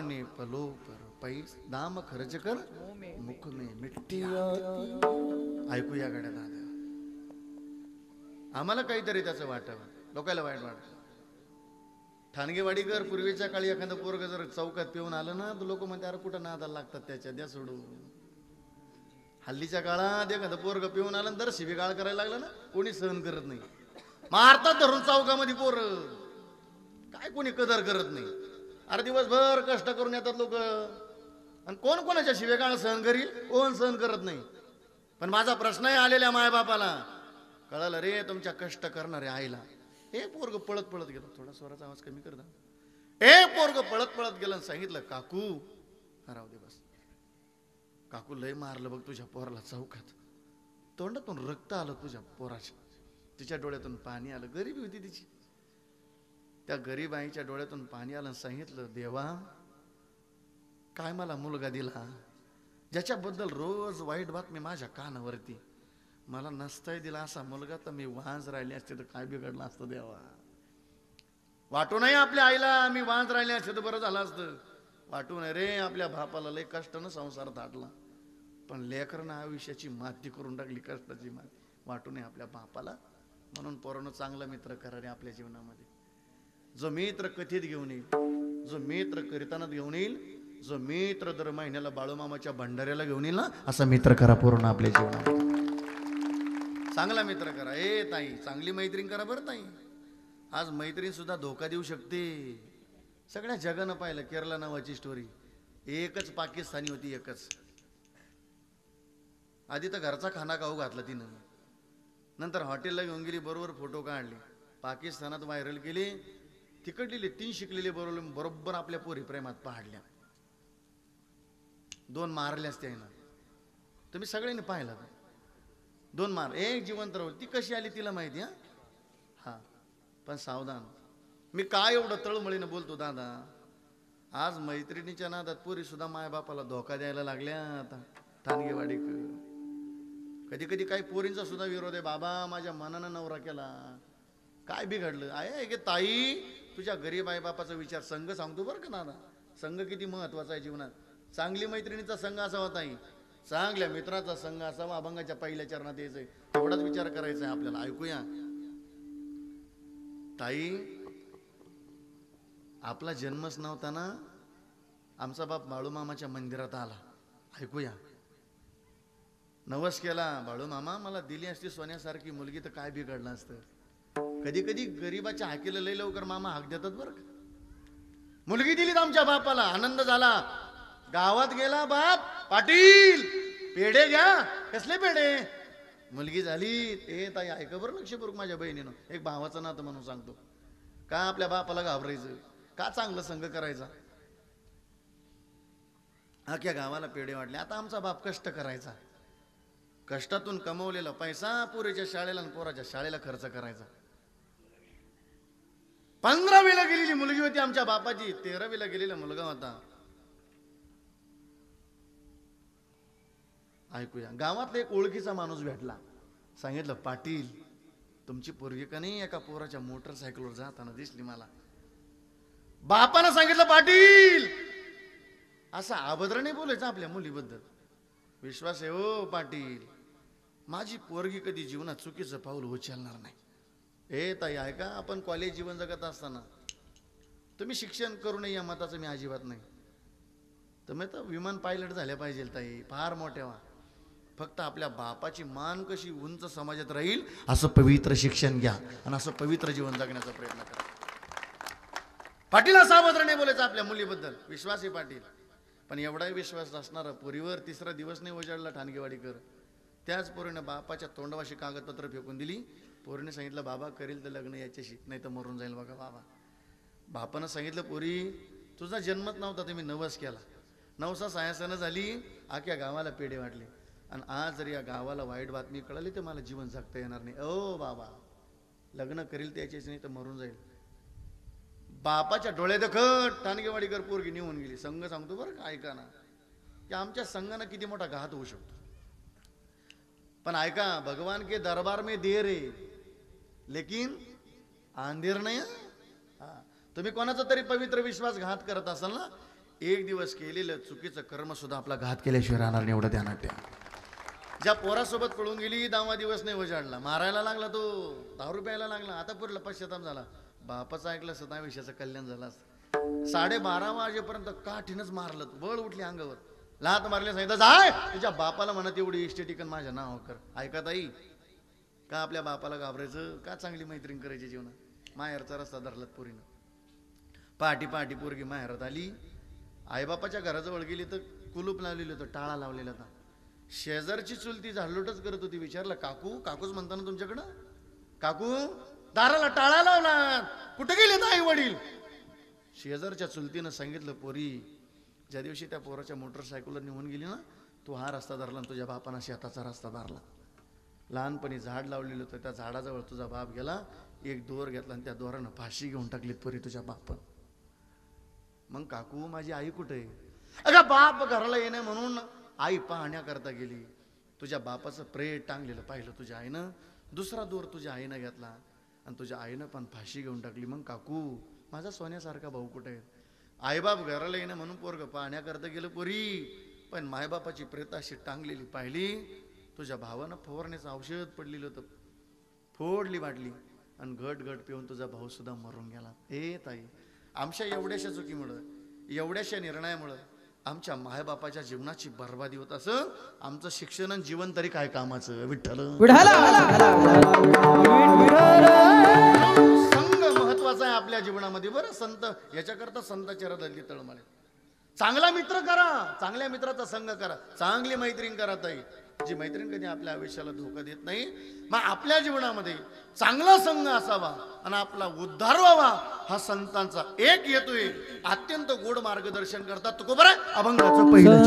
अपने पलो पर पैस दाम खर्च कर मुख में मिट्टी आती. ऐकूया गड्या दादा, आम्हाला काहीतरी त्याचं वाटावं, लोकांना वाईट वाटतं. ठाणगेवाडीकर पूर्वीच्या काळी एखादं पोरग जर चौकात पिऊन आलं ना तर लोक म्हणते अरे कुठं नादाला लागतात त्याच्या, द्या सोडून. हल्लीच्या काळात एखादं पोरग पिऊन आलं तर शिवीगाळ करायला लागलं ना कोणी सहन करत नाही, मारतात धरून चौकामध्ये पोर, काय कोणी कदर करत नाही. अरे दिवसभर कष्ट करून येतात लोक, आणि कोण कोणाच्या शिवेगाळ सहन करील, कोण सहन करत नाही. पण माझा प्रश्न आहे आलेल्या मायबापाला, कळलं रे तुमच्या कष्ट करणाऱ्या आईला. हे पोरग पळत पळत गेलं, थोडा स्वराचा आवाज कमी कर दा. हे पोरग पळत पळत गेलं, सांगितलं काकू राहू दे बस, काकू लय मारलं बघ तुझ्या पोराला चौकात, तोंडातून रक्त आलं तुझ्या पोराच्या, तिच्या डोळ्यातून पाणी आलं, गरीबी होती तिची. त्या गरीब आईच्या डोळ्यातून पाणी आलं, सांगितलं देवा काय मला मुलगा दिला ज्याच्याबद्दल रोज वाईट बातमी माझ्या कानावरती, मला नसताय दिला असा मुलगा तर मी वांज राहिली असते तर काय बिघडलं असतं देवा. वाटू नये आपल्या आईला मी वांज राहिले असते तर बरं झालं असतं. वाटू नये रे आपल्या बापाला लय कष्टानं संसार थाटला, पण लेकरानं आयुष्याची माती करून टाकली, कष्टाची माती. वाटू नये आपल्या बापाला, म्हणून पोरानं चांगला मित्र करा रे आपल्या जीवनामध्ये. जो मित्र कथेत घेऊन येईल, जो मित्र कीर्तनात घेऊन येईल, जो मित्र दर महिन्याला बाळूमामाच्या भंडाऱ्याला घेऊन येईल ना, असा मित्र करा पूर्ण आपल्या जीवनामध्ये. चांगला मित्र करा. ए ताई चांगली मैत्रीण करा बरं ताई. आज मैत्रीण सुद्धा धोका देऊ शकते. सगळ्या जगानं पाहिलं केरला नावाची स्टोरी, एकच पाकिस्तानी होती, एकच. आधी तर घरचा खाना खाऊ घातला तिनं, नंतर हॉटेलला घेऊन गेली, बरोबर फोटो काढले, पाकिस्तानात व्हायरल केली. तिकडलेले 3 शिकलेले बरोबर आपल्या पोरी प्रेमात पाडल्या, 2 मारल्यास त्यानं. तुम्ही सगळ्यांनी पाहिलं, 2 मार, एक जिवंत राहू. ती कशी आली तिला माहिती. हा पण सावधान, मी काय एवढं तळमळीनं बोलतो दादा, आज मैत्रिणीच्या नादात पोरी सुद्धा मायबापाला धोका द्यायला लागल्या. आता ठाणगेवाडीकर कधी कधी काही पोरींचा सुद्धा विरोध आहे, बाबा माझ्या मनानं नवरा केला, काय बिघडलं. आहे की ताई तुझ्या गरीब आई बापाचा विचार. संघ सांगतो बरं का दादा, संघ किती महत्वाचा आहे जीवनात. चांगली मैत्रिणीचा संघ असावा ताई, चांगल्या मित्राचा संघ असावा, अभंगाच्या पहिल्या चरणात यायचंय, एवढाच विचार करायचा आहे आपल्याला. ऐकूया ताई, आपला जन्मच नव्हता ना, आमचा बाप बाळूमामाच्या मंदिरात आला. ऐकूया, नवस केला, बाळूमामा मला दिली असती सोन्यासारखी मुलगी तर काय बिघडलं असतं. कधी कधी गरीबाच्या हाकेला लय लवकर मामा हाक देतात बरं का. मुलगी दिलीत आमच्या बापाला, आनंद झाला. गावात गेला बाप, पाटील पेढे घ्या. कसले पेढे? मुलगी झाली. ए ताई ऐका बरं लक्षपूर्वक माझ्या बहिणीनं, एक भावाचं नातं म्हणून सांगतो. का आपल्या बापाला घाबरायचं, का चांगलं संग करायचा. अख्या गावाला पेढे वाटले. आता आमचा बाप कष्ट करायचा, कष्टातून कमवलेला पैसा पोरीच्या शाळेला आणि पोराच्या शाळेला खर्च करायचा. 15वीला गेलेली मुलगी होती आमच्या बापाची, 13वीला गेलेला मुलगा होता. ऐकूया, गावातला एक ओळखीचा माणूस भेटला. सांगितलं पाटील तुमची पोरगी का नाही एका पोराच्या मोटरसायकलवर जाताना दिसली मला. बापानं सांगितलं पाटील असं अभद्र नाही बोलायचं आपल्या मुलीबद्दल. विश्वास आहे हो पाटील, माझी पोरगी कधी जीवनात चुकीचं पाऊल उचलणार नाही. ए ताई ऐका, आपण कॉलेज जीवन जगत असताना तुम्ही शिक्षण करू नये या मताचं मी अजिबात नाही. तुम्ही तर विमान पायलट झाल्या पाहिजे ताई, फार मोठ्या. फक्त आपल्या बापाची मान कशी उंच समाजात राहील असं पवित्र शिक्षण घ्या आणि असं पवित्र जीवन जगण्याचा प्रयत्न करा. पाटील असं अभद्र नाही बोलायचं आपल्या मुलीबद्दल. विश्वास आहे पाटील, पण एवढाही विश्वास असणारा पोरीवर 3रा दिवस नाही उजाडला ठाणगेवाडीकर. त्याच पोरीनं बापाच्या तोंडवाशी कागदपत्र फेकून दिली. पोरीने सांगितलं बाबा करील तर लग्न याच्याशी, नाही तर मरून जाईल बघा बाबा. बापानं सांगितलं पोरी तुझा जन्मच नव्हता, तुम्ही नवस केला, नवसा सायासानं झाली, अख्या गावाला पेढे वाटले, आणि आज जर या गावाला वाईट बातमी कळाली तर मला जीवन जगता येणार नाही. ओ बाबा लग्न करील तर याच्याशी, नाही तर मरून जाईल. बापाच्या डोळ्यादखट ठाणगेवाडीकर पोरगी निघून गेली. संघ सांगतो बरं का, ऐका ना, की आमच्या संघानं किती मोठा घात होऊ शकतो. पण ऐका, भगवान के दरबार में देर है लेकिन अंधेर नाही. तुम्ही कोणाचा तरी पवित्र विश्वासघात करत असाल ना, एक दिवस केलेलं चुकीचं कर्म सुद्धा आपला घात केल्याशिवाय राहणार नाही, एवढं ध्यानात ठेवा. ज्या पोरासोबत पळून गेली 10वा दिवस नाही वजाडला, मारायला लागला तो, दारू प्यायला लागला, आता पुरला पश्चाताप झाला. बापाचं ऐकलं असतं 10 कल्याण झालं असतं. 12:30 वाजेपर्यंत काठीनच मारलं, बळ उठली अंगावर, लात मारले, सांगितलं जाय तुझ्या बापाला म्हणत एवढी इस्टेटिकन माझ्या नाव कर. ऐकत आई का आपल्या बापाला घाबरायचं, का चांगली मैत्रीण करायची जीवनात. माहेरचा रस्ता धरलात पोरीनं. पहाटी पहाटी पोरगी माहेरात आली, आईबापाच्या घराजवळ गेली तर कुलूप लावलेलं होतं, टाळा लावलेला होता. शेजारची चुलती झाडलोटच करत होती. विचारलं काकू, काकूच म्हणता ना तुमच्याकडं, काकू दाराला टाळा लावला, कुठे गेले आई वडील. शेजारच्या चुलतीनं सांगितलं, पोरी ज्या दिवशी त्या पोराच्या मोटरसायकलवर निघून गेली ना, तू हा रस्ता धरला, तुझ्या बापानं शेताचा रस्ता धरला. लहानपणी झाड लावलेलं होतं, त्या झाडाजवळ तुझा बाप गेला, एक दोर घेतला आणि त्या दोरानं फाशी घेऊन टाकलीत पोरी तुझ्या बापन. मग काकू माझी आई कुठे आहे. अगं बाप घराला येणे म्हणून आई पाहण्याकरता गेली. तुझ्या बापाचं प्रेत टांगलेलं पाहिलं तुझ्या आईनं, दुसरा दोर तुझ्या आईनं घेतला आणि तुझ्या आईनं पण फाशी घेऊन टाकली. मग काकू माझा सोन्यासारखा भाऊ कुठे आहे. आईबाप घराला येणं म्हणून पोरग पाहण्याकरता गेलं पोरी, पण मायबापाची प्रेत अशी टांगलेली पाहिली. तुझ्या भावानं फवारण्याचं औषध पडलेलं होतं, फोडली वाटली आणि घट घट पिऊन तुझा भाऊ सुद्धा मरून गेला. ए ताई, आमच्या एवढ्याशा चुकीमुळं, एवढ्याशा निर्णयामुळं आमच्या मायबापाच्या जीवनाची बर्बादी होत असं. आमचं शिक्षण आणि जीवन तरी काय कामाचं. विठ्ठल संघ महत्वाचा आहे आपल्या जीवनामध्ये. बरं संत याच्याकरता संताची हृदयातली तळमळ. चांगला मित्र करा, चांगल्या मित्राचा संघ करा, चांगली मैत्रीण करा ताई, जी मैत्रीण कधी आपल्या आयुष्याला धोका देत नाही. मग आपल्या जीवनामध्ये चांगला संघ असावा आणि आपला उद्धार व्हावा. हा संतांचा एक येतोय, अत्यंत गोड मार्गदर्शन करतात. तुकोबरा अभंगाचं पहिलं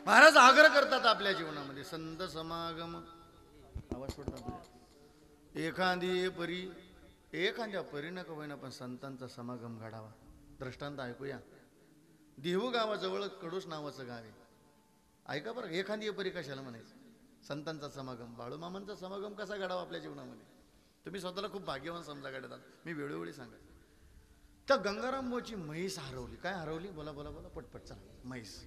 महाराज आग्रह करतात आपल्या जीवनामध्ये संत समागम. आवाज सोडतात. एखाद्या परी नका होईना पण संतांचा समागम घडावा. दृष्टांत ऐकूया. देहू गावाजवळ कडूस नावाचं गाव आहे. ऐका बरं, एखादी परी कशाला म्हणायचं. संतांचा समागम, बाळूमामांचा समागम कसा घडावा आपल्या जीवनामध्ये. तुम्ही स्वतःला खूप भाग्यवान समजा काढतात. मी वेळोवेळी सांगा. त्या गंगाराम मोची म्हैस हरवली. काय हरवली? बोला बोला बोला पटपट चला. म्हैस.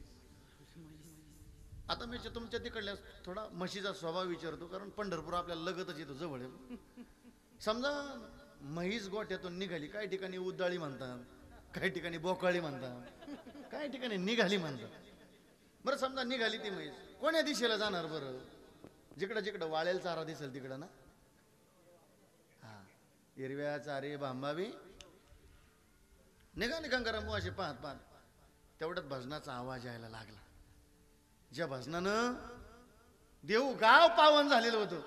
आता मी तुमच्या तिकडल्या थोडा म्हशीचा स्वभाव विचारतो, कारण पंढरपूर आपल्याला लगतच येतो, जवळ आहे. समजा म्हैस गोठ्यातून निघाली, काही ठिकाणी उद्दाळी म्हणतात, काही ठिकाणी बोकाळी म्हणतात, काही ठिकाणी निघाली म्हणतात. बरं समजा निघाली ती म्हैस, कोण्या दिशेला जाणार बरं? जिकडं जिकडं वाळेल चारा दिसेल तिकडं ना. हा, हिरव्या चारे भांबावी निघाली गंगाराम असे पाहत पाहत. तेवढ्यात भजनाचा आवाज यायला लागला. ज्या भजनानं देऊ गाव पावन झालेलं होतं,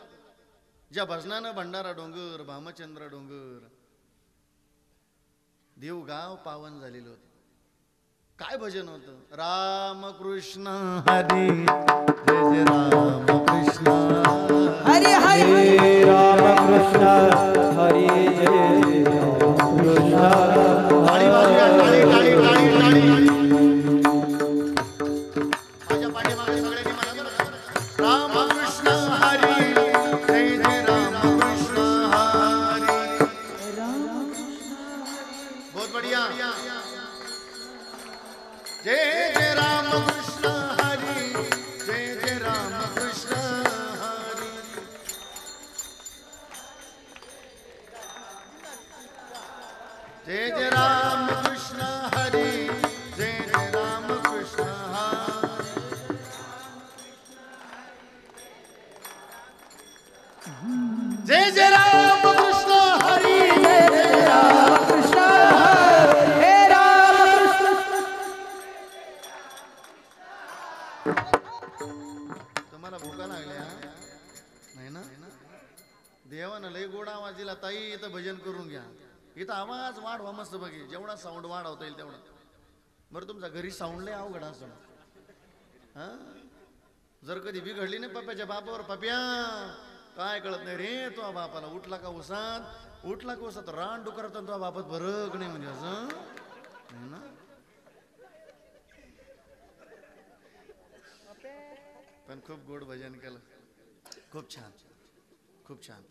ज्या भजनानं भंडारा डोंगर, भामचंद्र डोंगर, देव गाव पावन झालेलं होतं. काय भजन होतं? राम कृष्ण हरी जय जय राम कृष्ण हरी हरी राम कृष्ण हरी जय कृष्ण. टाळी वाजूया, टाळी टाळी टाळी टाळी. माझ्या पाठीमागे सगळ्यांनी म्हणा, राम कृष्ण हरी जय जय राम कृष्ण हरी. बहुत बढ़िया. जय जय राम कृष्ण हरी जय जय राम कृष्ण हरी. जय जय राम कृष्ण हरी जय जय राम कृष्ण हरी. जय जय राम कृष्ण हरी जय जय राम कृष्ण हरे राम कृष्ण. तुम्हाला भूका लागल्या नाही ना? देवानं लय गोड आवाज दिला. ताई इथं भजन करून घ्या, इथं आवाज वाढवा मस्त बघे, जेवढा साऊंड वाढवता येईल तेवढा. बरं तुमचा घरी साऊंड लय अवघड असं. हा, जर कधी बिघडली नाही पप्प्याच्या बापावर, पप्प्या काय कळत नाही रे तो बापाला, उठला का उसात रान डुकरत तो बापात फरक नाही म्हणजे असं नाही ना. पण खूप गोड भजन केलं, खूप छान खूप छान.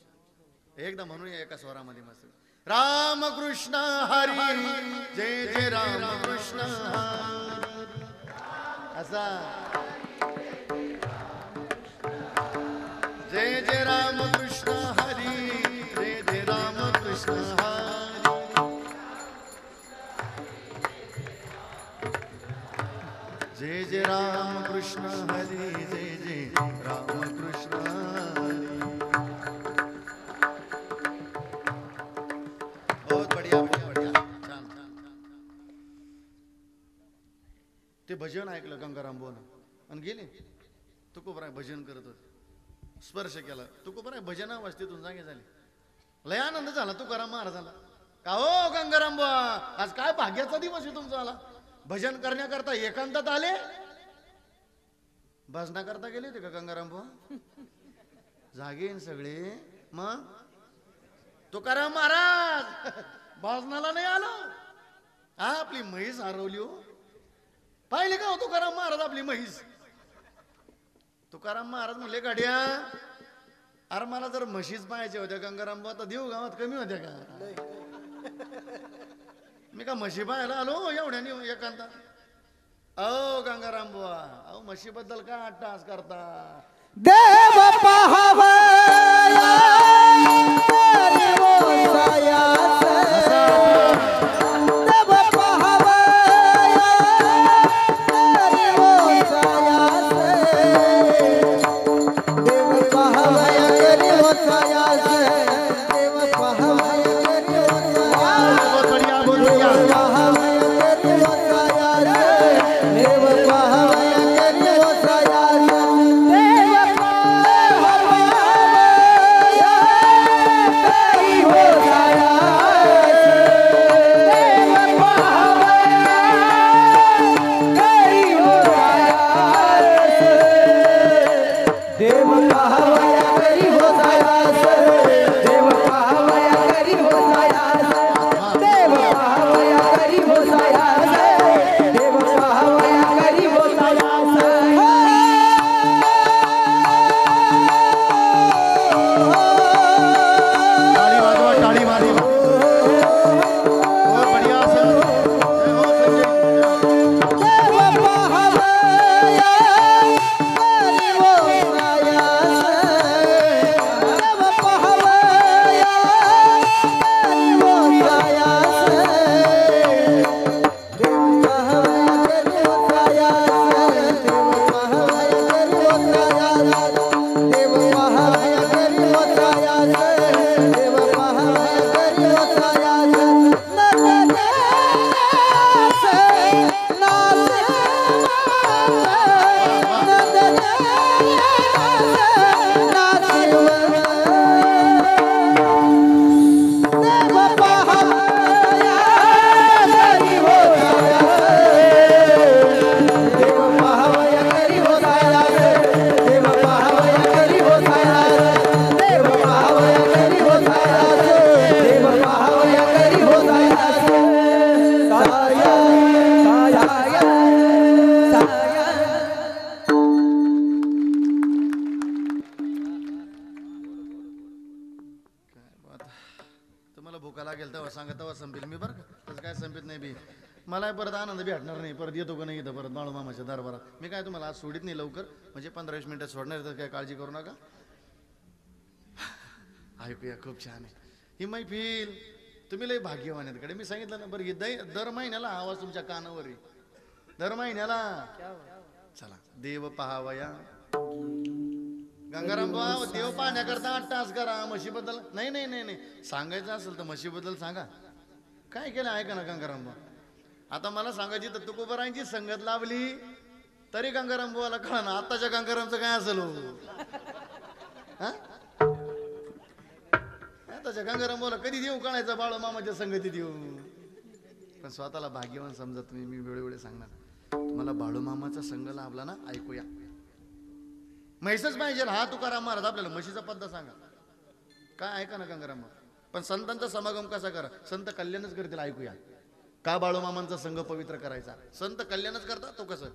एकदा म्हणूया एका स्वरामध्ये मस्त. राम कृष्ण हरी जय जय राम कृष्ण हरी. असा जय जय राम कृष्ण हरी जय जय राम कृष्ण हरी. जय जय राम कृष्ण हरी जय जय राम कृष्ण हरी. बहुत बढ़िया बहुत बढ़िया. छान. ते भजन ऐकलं गंगाराम बोन आणि गेले. तुकोबराय भजन करत होते, स्पर्श केला. तुकोबराय भजन आवाज तिथून जागे झाले. लय आनंद झाला तुकाराम महाराजांना. का हो गंगाराम बुवा, आज काय भाग्याचा दिवस आहे तुमचा आला. भजन करण्याकरता एकांतात आले, भजना करता गेले होते का गंगाराम बुवा? जागेन सगळे. मग तुकाराम महाराज भजनाला नाही आलो. हा, आपली म्हैस हरवली हो. पाहिले का हो तुकाराम महाराज आपली म्हैस? तुकाराम महाराज म्हणले गाड्या, अरे मला जर म्हशीच पाहायच्या होत्या गंगाराम बुवा तर देऊ गावात कमी होत्या का? मी का म्हशी पाहायला आलो एवढ्यानी एकांता? अहो गंगाराम बुवा, अहो म्हशीबद्दल काय अट्टास करता? देव पाहावया तरी ओसायास. देव पाहावया तरी ओसायास. देव पाहावया तरी ओसायास. देव पाहावया तरी ओसायास. बहुत बढ़िया बहुत बढ़िया. देव पाहावया तरी ओसायास. देव पाहावया तरी ओसायास. देव करी तब्येत नाही बी मला परत आनंद भेटणार नाही परत येतो का नाही इथं परत बाळूमामाच्या दरबारात मी काय तुम्हाला आज सोडित नाही लवकर म्हणजे 15-20 मिनिटात सोडणार तर काय काळजी करू नका ऐकूया खूप छान आहे ही मैफिल तुम्ही लय भाग्यवान आहेत कडे मी सांगितलं ना बरं ही दर महिन्याला आवाज तुमच्या कानावर आहे दर महिन्याला चला देव पहावया गंगाराम बाबा देव पाहण्याकरता 8 तास करा म्हशीबद्दल नाही नाही नाही नाही सांगायचं असेल तर म्हशीबद्दल सांगा काय केलं ऐका ना गंगाराम बाबा आता मला सांगायची तर तुकोबारांची संगत लावली तरी गंगाराम बाबाला कळा ना आताच्या गंगारामचं काय असेल आताच्या गंगाराम बाबाला कधी देऊ कळायचा बाळू मामाच्या संगतीत येऊ पण स्वतःला भाग्यवान समजा तुम्ही मी वेळोवेळी सांगणार तुम्हाला बाळू मामाचा संघ लाभला ना ऐकूया म्हैसच पाहिजे हा तुकाराम महाराज आपल्याला म्हशीचा पद्धत सांगा काय ऐका ना गंगाराम पण संतांचा समागम कसा करा संत कल्याणच करतील ऐकूया का बाळूमामांचा संघ पवित्र करायचा संत कल्याणच करता तो कसं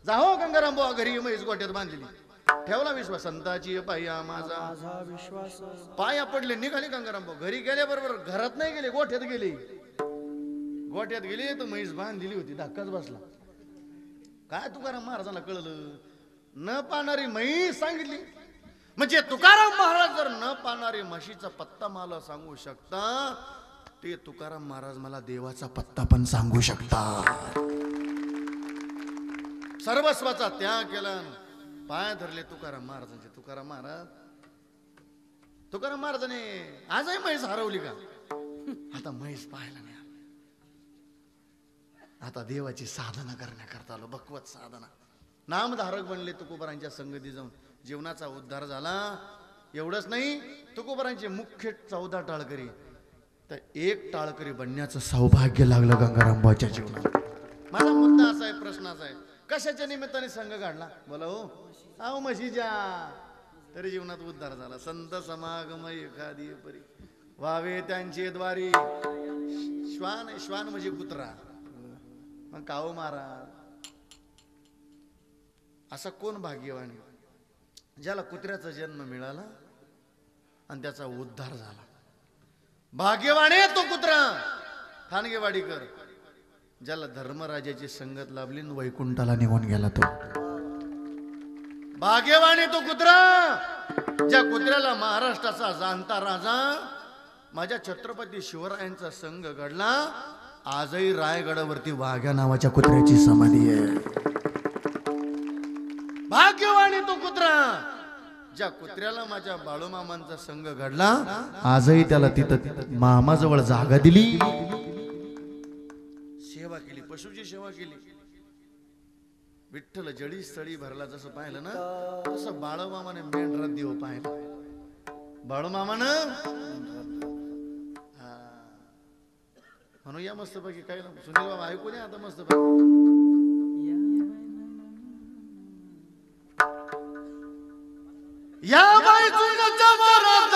जा हो गंगाराम बुवा घरी म्हैस गोठ्यात बांधलेली ठेवला विश्वास संताची पाया माझा विश्वास पाया पडले निघाले गंगाराम बुवा घरी गेले बरोबर घरात नाही गेले गोठ्यात गेले गोठ्यात गेले तर म्हैस बांधलेली होती धक्काच बसला काय तुकाराम महाराजांना कळलं न पाहणारी म्हैस सांगितली म्हणजे तुकाराम महाराज जर न पाहणारी म्हशीचा पत्ता मला सांगू शकता ते तुकाराम महाराज मला देवाचा पत्ता पण सांगू शकतात सर्वस्वाचा त्याग केला पाय धरले तुकाराम महाराजांचे तुकाराम महाराजांनी आजही म्हैस हरवली का आता म्हैस पाहायला नाही आता देवाची साधना करण्याकरता आलो भगवत साधना नामधारक बनले तुकोबारांच्या संगती जाऊन जीवनाचा उद्धार झाला एवढंच नाही तुकोबारांचे मुख्य 14 टाळकरी तर 1 टाळकरी बनण्याचं सौभाग्य लागलं गंगारामबाच्या जीवनात माझा मुद्दा असा आहे प्रश्न असा आहे कशाच्या निमित्ताने संघ काढला बोला हो आहो म्हशीच्या तरी जीवनात उद्धार झाला संत समागम एखादी परी व्हावे त्यांचे द्वारी श्वान म्हणजे कुत्रा मग काहो महाराज असा कोण भाग्यवान ज्याला कुत्र्याचा जन्म मिळाला आणि त्याचा उद्धार झाला भाग्यवान आहे तो कुत्रा ठाणगेवाडीकर ज्याला धर्मराजाची संगत लाभली आणि वैकुंठाला निघून गेला तो भाग्यवान आहे तो कुत्रा ज्या कुत्र्याला महाराष्ट्राचा जाणता राजा माझ्या छत्रपती शिवरायांचा संघ घडला आजही रायगडावरती वाघ्या नावाच्या कुत्र्याची समाधी आहे भाग्यवान आहे तो कुत्रा ज्या कुत्र्याला माझ्या बाळूमामांचा संघ घडला आजही त्याला तिथं मामाजवळ जागा दिली सेवा केली पशुची सेवा केली विठ्ठल जडी स्थळी भरला जसं पाहिलं ना तसं बाळूमामाने मेंढरात देव पाहिलं बाळूमामानं म्हणूया मस्त पैकी काय ना सुनील बाबा ऐकून आता मस्त पैकी या बायचुनाच्या वरात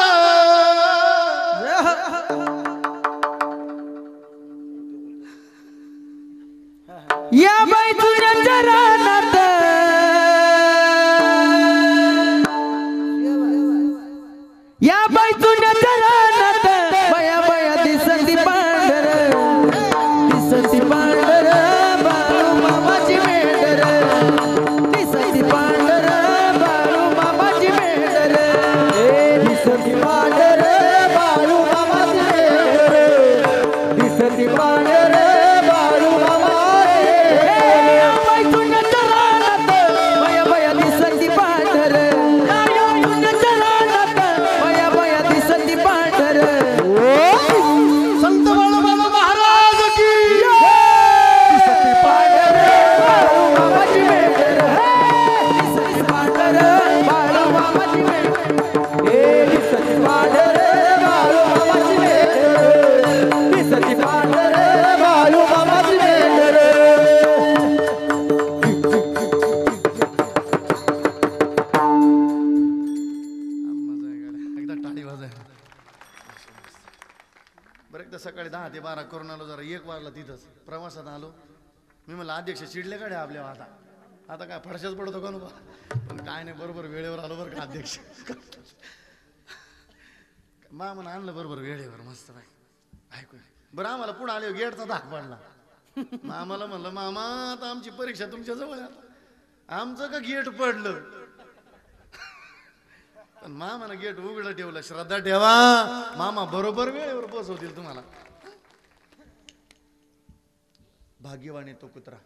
या बायचुनाच्या रानात या बायचुनाच्या रानात बया बया दिसती पांढर बाळू मामाची मेंढर दिसती पांढर बाळू मामाची मेंढर दिसती पांढर बाळू मामाची मेंढर दिसती पांढर बाळू मामाची बायचुनाच्या रानात बया बया दिसती पांढर बायचुनाच्या रानात बया बया दिसती पांढर संत बाळूमामा महाराज की दिसती पांढर बाळू मामाची मेंढर दिसती पांढर बाळू मामाची मेंढर दिसती पांढर बाळू मामाची मेंढर दिसती पांढर बाळू मामाची मेंढर एकदा टाळी वाजाय बरं एकदा सकाळी 10 ते 12 करून आलो जरा 1 वाजला तिथंच प्रवासात आलो मी म्हणलं अध्यक्ष चिडले काढे आपल्या आता काय फडशाच पडतो का नको पण काय नाही बरोबर वेळेवर आलो बरं का अध्यक्ष मामानं आणलं बरोबर वेळेवर मस्त बाई ऐकू बरं आम्हाला पुढे आले गेटचा धाक पडला मामाला म्हणलं मामा आता आमची परीक्षा तुमच्या जवळ आहे. आमचं का गेट पडलं. पण मामानं गेट उघडं ठेवलं. श्रद्धा ठेवा, मामा बरोबर वेळेवर पोहोचवतील तुम्हाला. भाग्यवान तो कुत्रा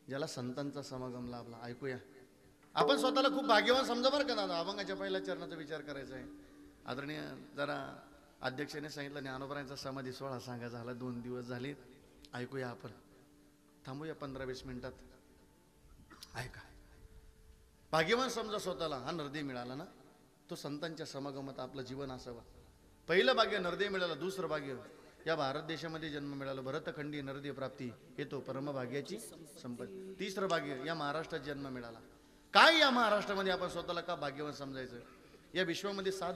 ज्याला संतांचा समागम लाभला. ऐकूया, आपण स्वतःला खूप भाग्यवान समजा बरं का दादा. अभंगाच्या पहिल्या चरणाचा विचार करायचा आहे. आदरणीय जरा अध्यक्षाने सांगितलं ज्ञानोबरांचा समाधी सोहळा सांगा झाला, 2 दिवस झाले. ऐकूया, आपण थांबूया 15-20 मिनिटात. ऐका, भाग्यवान समजा स्वतःला. हा नरदेह मिळाला ना, तो संतांच्या समागमात आपलं जीवन असावं. पहिलं भाग्य नरदेह मिळाला. दुसरं भाग्य या भारत देशामध्ये जन्म मिळाला. भरतखंडी नरदेह प्राप्ती हे तो परमभाग्याची संपत्ती. तिसरं भाग्य या महाराष्ट्रात जन्म मिळाला. काय या महाराष्ट्रामध्ये आपण स्वतःला का भाग्यवान समजायचं. या विश्वामध्ये 7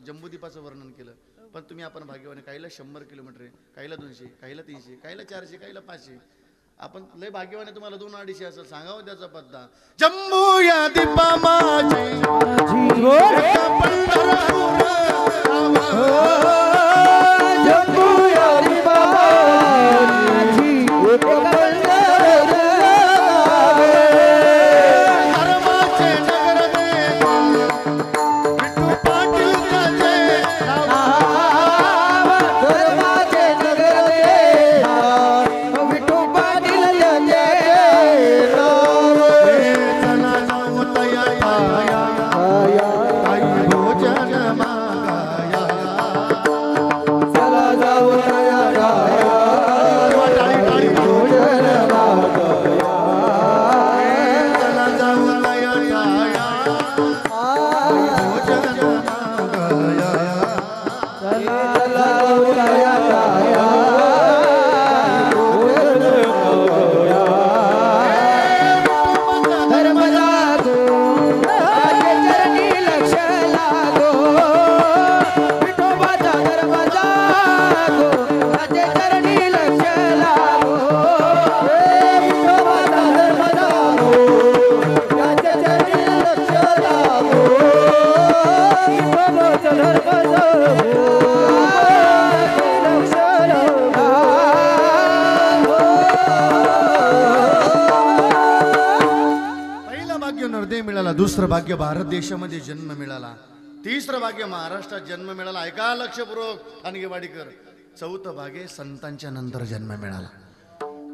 जम्बूद्वीपाचं वर्णन केलं, पण तुम्ही आपण भाग्यवान. काहीला 100 किलोमीटर, काहीला 200, काहीला 300, काहीला 400, काहीला 500. आपण लय भाग्यवान आहे. तुम्हाला 200-250 असं सांगावं त्याचा पत्ता. जम्बू या दीपा माझी दुसरं भाग्य भारत देशामध्ये जन्म मिळाला. तिसरं भाग्य महाराष्ट्रात जन्म मिळाला. ऐका लक्षपूर्वक आणगेवाडीकर. चौथं भाग्य संतांच्या नंतर जन्म मिळाला.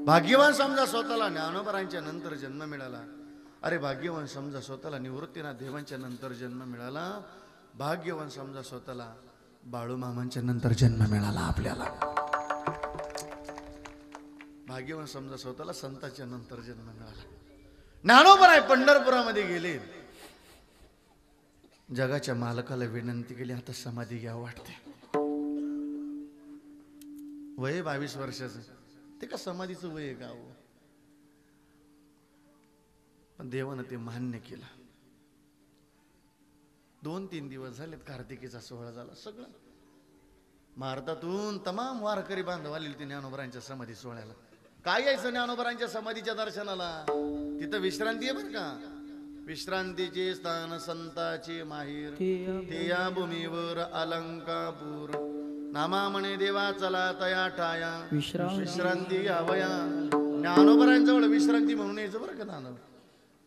भाग्यवान समजा स्वतःला ज्ञानोबरांच्या नंतर जन्म मिळाला. अरे भाग्यवान समजा स्वतःला निवृत्तीनाथ देवांच्या नंतर जन्म मिळाला. भाग्यवान समजा स्वतःला बाळूमामांच्या नंतर जन्म मिळाला. आपल्याला भाग्यवान समजा स्वतःला संतांच्या नंतर जन्म मिळाला. ज्ञानोबराय पंढरपुरामध्ये गेले. जगाच्या मालकाला विनंती केली, आता समाधी घ्यावं वाटते. वय 22 वर्षाचं. ते का समाधीचं वय का हो. पण देवानं ते मान्य केलं. 2-3 दिवस झालेत. कार्तिकीचा सोहळा झाला. सगळं भारतातून तमाम वारकरी बांधव आलेले ते ज्ञानोबरांच्या समाधी सोहळ्याला. काय यायचं ज्ञानोबरांच्या समाधीच्या दर्शनाला. तिथं विश्रांती आहे बरं का. विश्रांतीचे स्थान संताचे माहीर, ते या भूमीवर अलंकापूर. नामा म्हणे देवा चला तया ठाया, विश्रांती यावया. ज्ञानोबरांजवळ विश्रांती म्हणून यायचं बरं का नाना.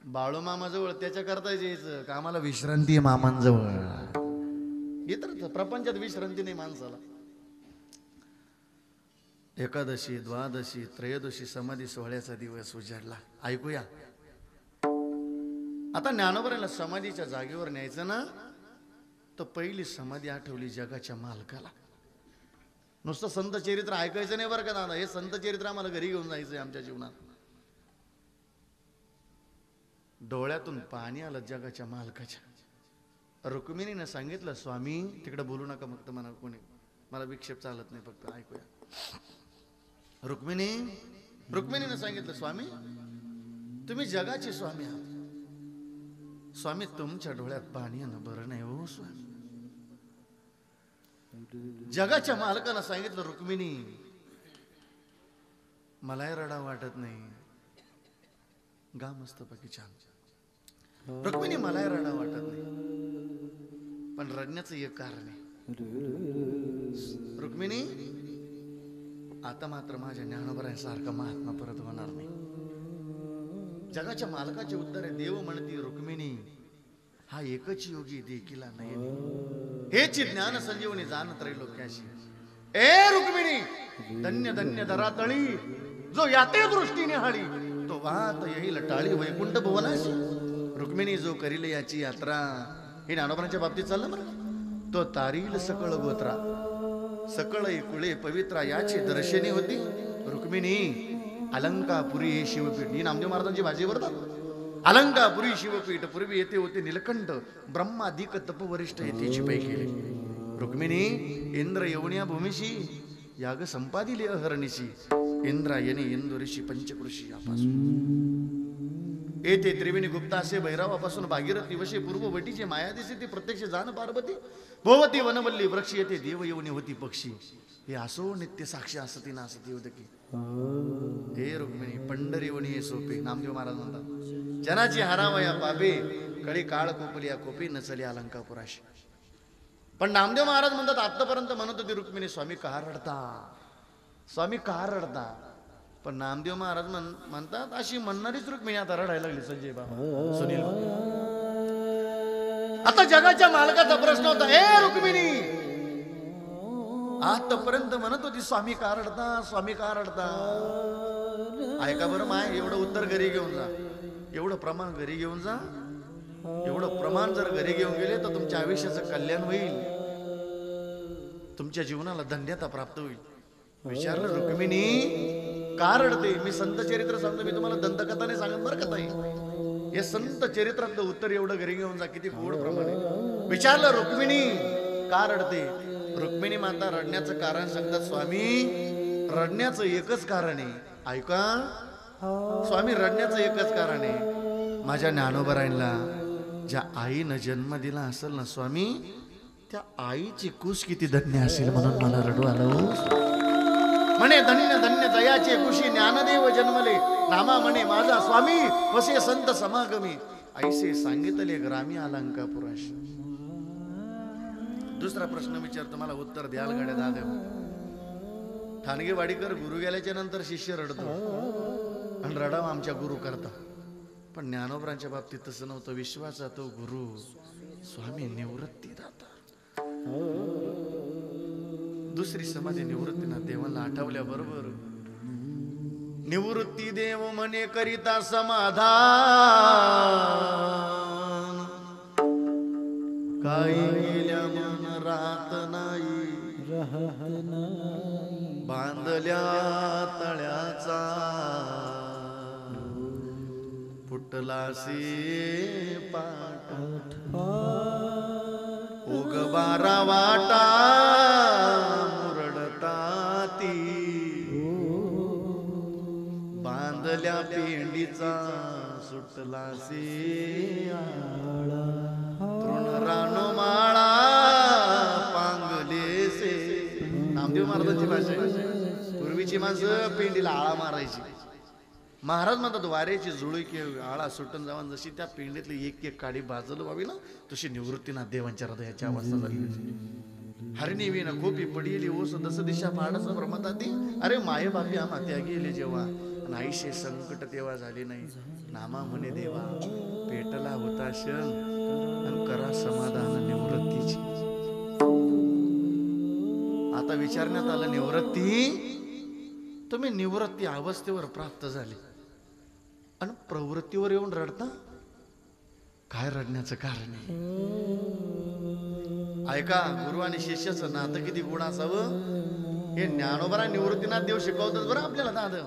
बाळूमामाजवळ त्याच्या करताच यायचं का आम्हाला विश्रांती आहे मामांजवळ. इतर प्रपंचात विश्रांती नाही माणसाला. एकादशी, द्वादशी, त्रयोदशी समाधी सोहळ्याचा दिवस उजाडला. ऐकूया, आता ज्ञानोबरांना समाधीच्या जागेवर न्यायचं ना, तर पहिली समाधी आठवली जगाच्या मालकाला. नुसतं संत चरित्र ऐकायचं नाही बरं का दादा. हे संत चरित्र आम्हाला घरी घेऊन जायचंय आमच्या जीवनात. डोळ्यातून पाणी आलं जगाच्या मालकाच्या. रुक्मिणीनं सांगितलं, स्वामी तिकडे बोलू नका, फक्त म्हणा कोणी, मला विक्षेप चालत नाही, फक्त ऐकूया. रुक्मिणीनं सांगितलं, स्वामी तुम्ही जगाचे स्वामी आहात. स्वामी तुमच्या डोळ्यात पाणी येणं बरं नाही हो स्वामी. जगाच्या मालकाला सांगितलं, रुक्मिणी मलाही रडा वाटत नाही. गा मस्त पैकी छान. रुक्मिणी मलाही रडा वाटत नाही, पण रडण्याचं एक कारण आहे. रुक्मिणी आता मात्र माझ्या ज्ञानोबरांसारखा महात्मा परत होणार नाही. जगाच्या मालकाचे उत्तर आहे, देव म्हणती रुक्मिणी हा एकच योगी देखील नाही. हेच ज्ञान संजीवनी जाण त्रैलोक्याशी. ए रुक्मिणी धन्य धन्य धरातळी जो याते दृष्टीने हाळी तो वाहत येईल टाळी वैकुंठ भुवनाशी. रुक्मिणी जो करील याची यात्रा, हे ज्ञानोबरांच्या बाबतीत चाललं बरं. तो तारील सकळ गोत्रा सकळ कुळे पवित्रा याची दर्शनी होती रुक्मिणी. अलंकापुरी हे शिवपीठ, ही नामदेव महाराजांची भाजी बरतात. अलंकापुरी शिवपीठ पूर्वी येथे होते निलकंठ ब्रह्माधिक तप वरिष्ठ येथेची पै केले. रुक्मिणी इंद्र यवनिया भूमीशी याग संपादिले अहरणीशी. इंद्रायणी इंदुरीशी पंचकृषी यापासून येथे त्रिवेणी गुप्ता असे भैरवापासून भागीरथी वशे पूर्व वटीचे माया दिसे ते प्रत्यक्ष जाण पार्वती. भोवती वनवल्ली वृक्ष येथे देव येऊन होती पक्षी. हे असो नित्य साक्षी असती नासती उदकी. हे रुक्मिणी पंढरीवणी सोपे. नामदेव महाराज म्हणतात जनाची हरावया पापे कळी काळ कोपलिया कोपी नचली अलंकापुराशी. पण नामदेव महाराज म्हणतात आतापर्यंत म्हणत होती रुक्मिणी स्वामी का रडता, स्वामी का रडता. पण नामदेव महाराज म्हणतात अशी म्हणणारीच रुक्मिणी आता रडायला लागली. संजय बाबा सुनील आता जगाच्या मालकाचा प्रश्न होता, ए रुक्मिणी आतापर्यंत म्हणत होती स्वामी का रडता, स्वामी का रडता. ऐका बरं माय, एवढं उत्तर घरी घेऊन जा, एवढं प्रमाण घरी घेऊन जा. एवढं प्रमाण जर घरी घेऊन गेले तर तुमच्या आयुष्याचं कल्याण होईल, तुमच्या जीवनाला धन्यता प्राप्त होईल. विचारलं रुक्मिणी का रडते. मी संत चरित्र सांगतो, मी तुम्हाला दंतकथाने सांगत बरं कथा आहे. हे संत चरित्रातलं उत्तर एवढं घरी घेऊन जा, किती गोड प्रमाणे. विचारलं रुक्मिणी का रडते. रुक्मिणी माता रडण्याचं कारण सांगतात, स्वामी रडण्याचं एकच कारण आहे. ऐका स्वामी रडण्याचं एकच कारण आहे, माझ्या ज्ञानोबरायला ज्या आईनं जन्म दिला असेल ना स्वामी, त्या आईची कुश किती धन्य असेल म्हणून मला रडू आलं. म्हणे धन्य धन्य दयाचे कुशी ज्ञानदेव जन्मले नामा म्हणे माझा स्वामी वसे संत समागमी ऐसे सांगितले ग्रामी अलंकापुराशी. दुसरा प्रश्न विचारतो, मला उत्तर द्याल गाड्या दादेव. ठाणगेवाडीकर गुरु गेल्याच्या नंतर शिष्य रडतो आणि रडाव आमच्या गुरु करता. पण ज्ञानोबरांच्या बाबतीत तसं नव्हतं. विश्वाचा तो गुरु स्वामी निवृत्ती दाता. दुसरी समाधी निवृत्तीनाथ देवाला आठवल्या बरोबर निवृत्ती देव म्हणे करिता समाधान. काही गेल्या मन राहत नाही बांधल्या तळ्याचा फुटलासे पाठ ओग बारा वाटा मुरडता ती बांधल्या पेंडीचा सुटलासे तृणरानो माळा पांगलेसे. नामदेव महाराजांची भाषा आहे. पूर्वीची माणसं पेंडीला आळा मारायची. महाराज म्हणतात वाऱ्याची जुळी की आळा सुटून जाऊन जशी त्या पेंडीतली एक एक काडी बाजूला व्हावी ना, तशी निवृत्तीनाथ देवांच्या हृदयाची अवस्था झाली होती. हरिणी विना खोपी पडीली ओस दस दिशा पाडस भ्रमताती. अरे माये बापी आम्हा त्या गेले जेव्हा नाहीशे संकट तेव्हा झाले नाही. नामा म्हणे देवा पेटला होता क्षण आणि करा समाधान निवृत्तीची. आता विचारण्यात आलं निवृत्ती, तुम्ही निवृत्ती अवस्थेवर प्राप्त झाले आणि प्रवृत्तीवर येऊन रडता, काय रडण्याचं कारण आहे. ऐका गुरु आणि शिष्याचं नातं किती गुण असावं हे ज्ञानोबरा निवृत्तीनाथ देव शिकवतात बरं आपल्याला. दादा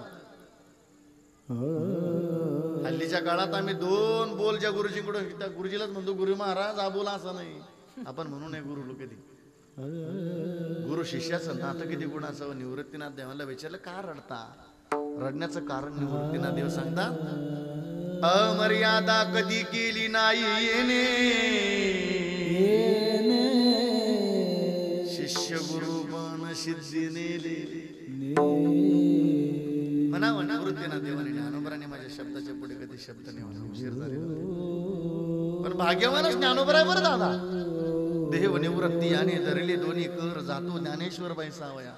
हल्लीच्या काळात आम्ही दोन बोल ज्या गुरुजींकडे, त्या गुरुजीलाच म्हणतो गुरु महाराज हा बोला असं नाही, आपण म्हणू नये गुरु लोक. कधी गुरु शिष्याचं नातं किती गुण असावं. निवृत्तीनाथ देवाला विचारलं का रडता, रडण्याचं कारण निवृत्तीनाथ देव सांगतात, अमर्यादा कधी केली नाही येणे शिष्य गुरु पण सिद्धी नेले. म्हणावं निवृत्तीनाथ देवाने ज्ञानोबराने माझ्या शब्दाच्या पुढे कधी शब्द नाही उशीर झालेला. पण भाग्यवानच ज्ञानोबरा बरं दादा. देव निवृत्ती याने धरले दोन्ही कर जातो ज्ञानेश्वर बैसावया.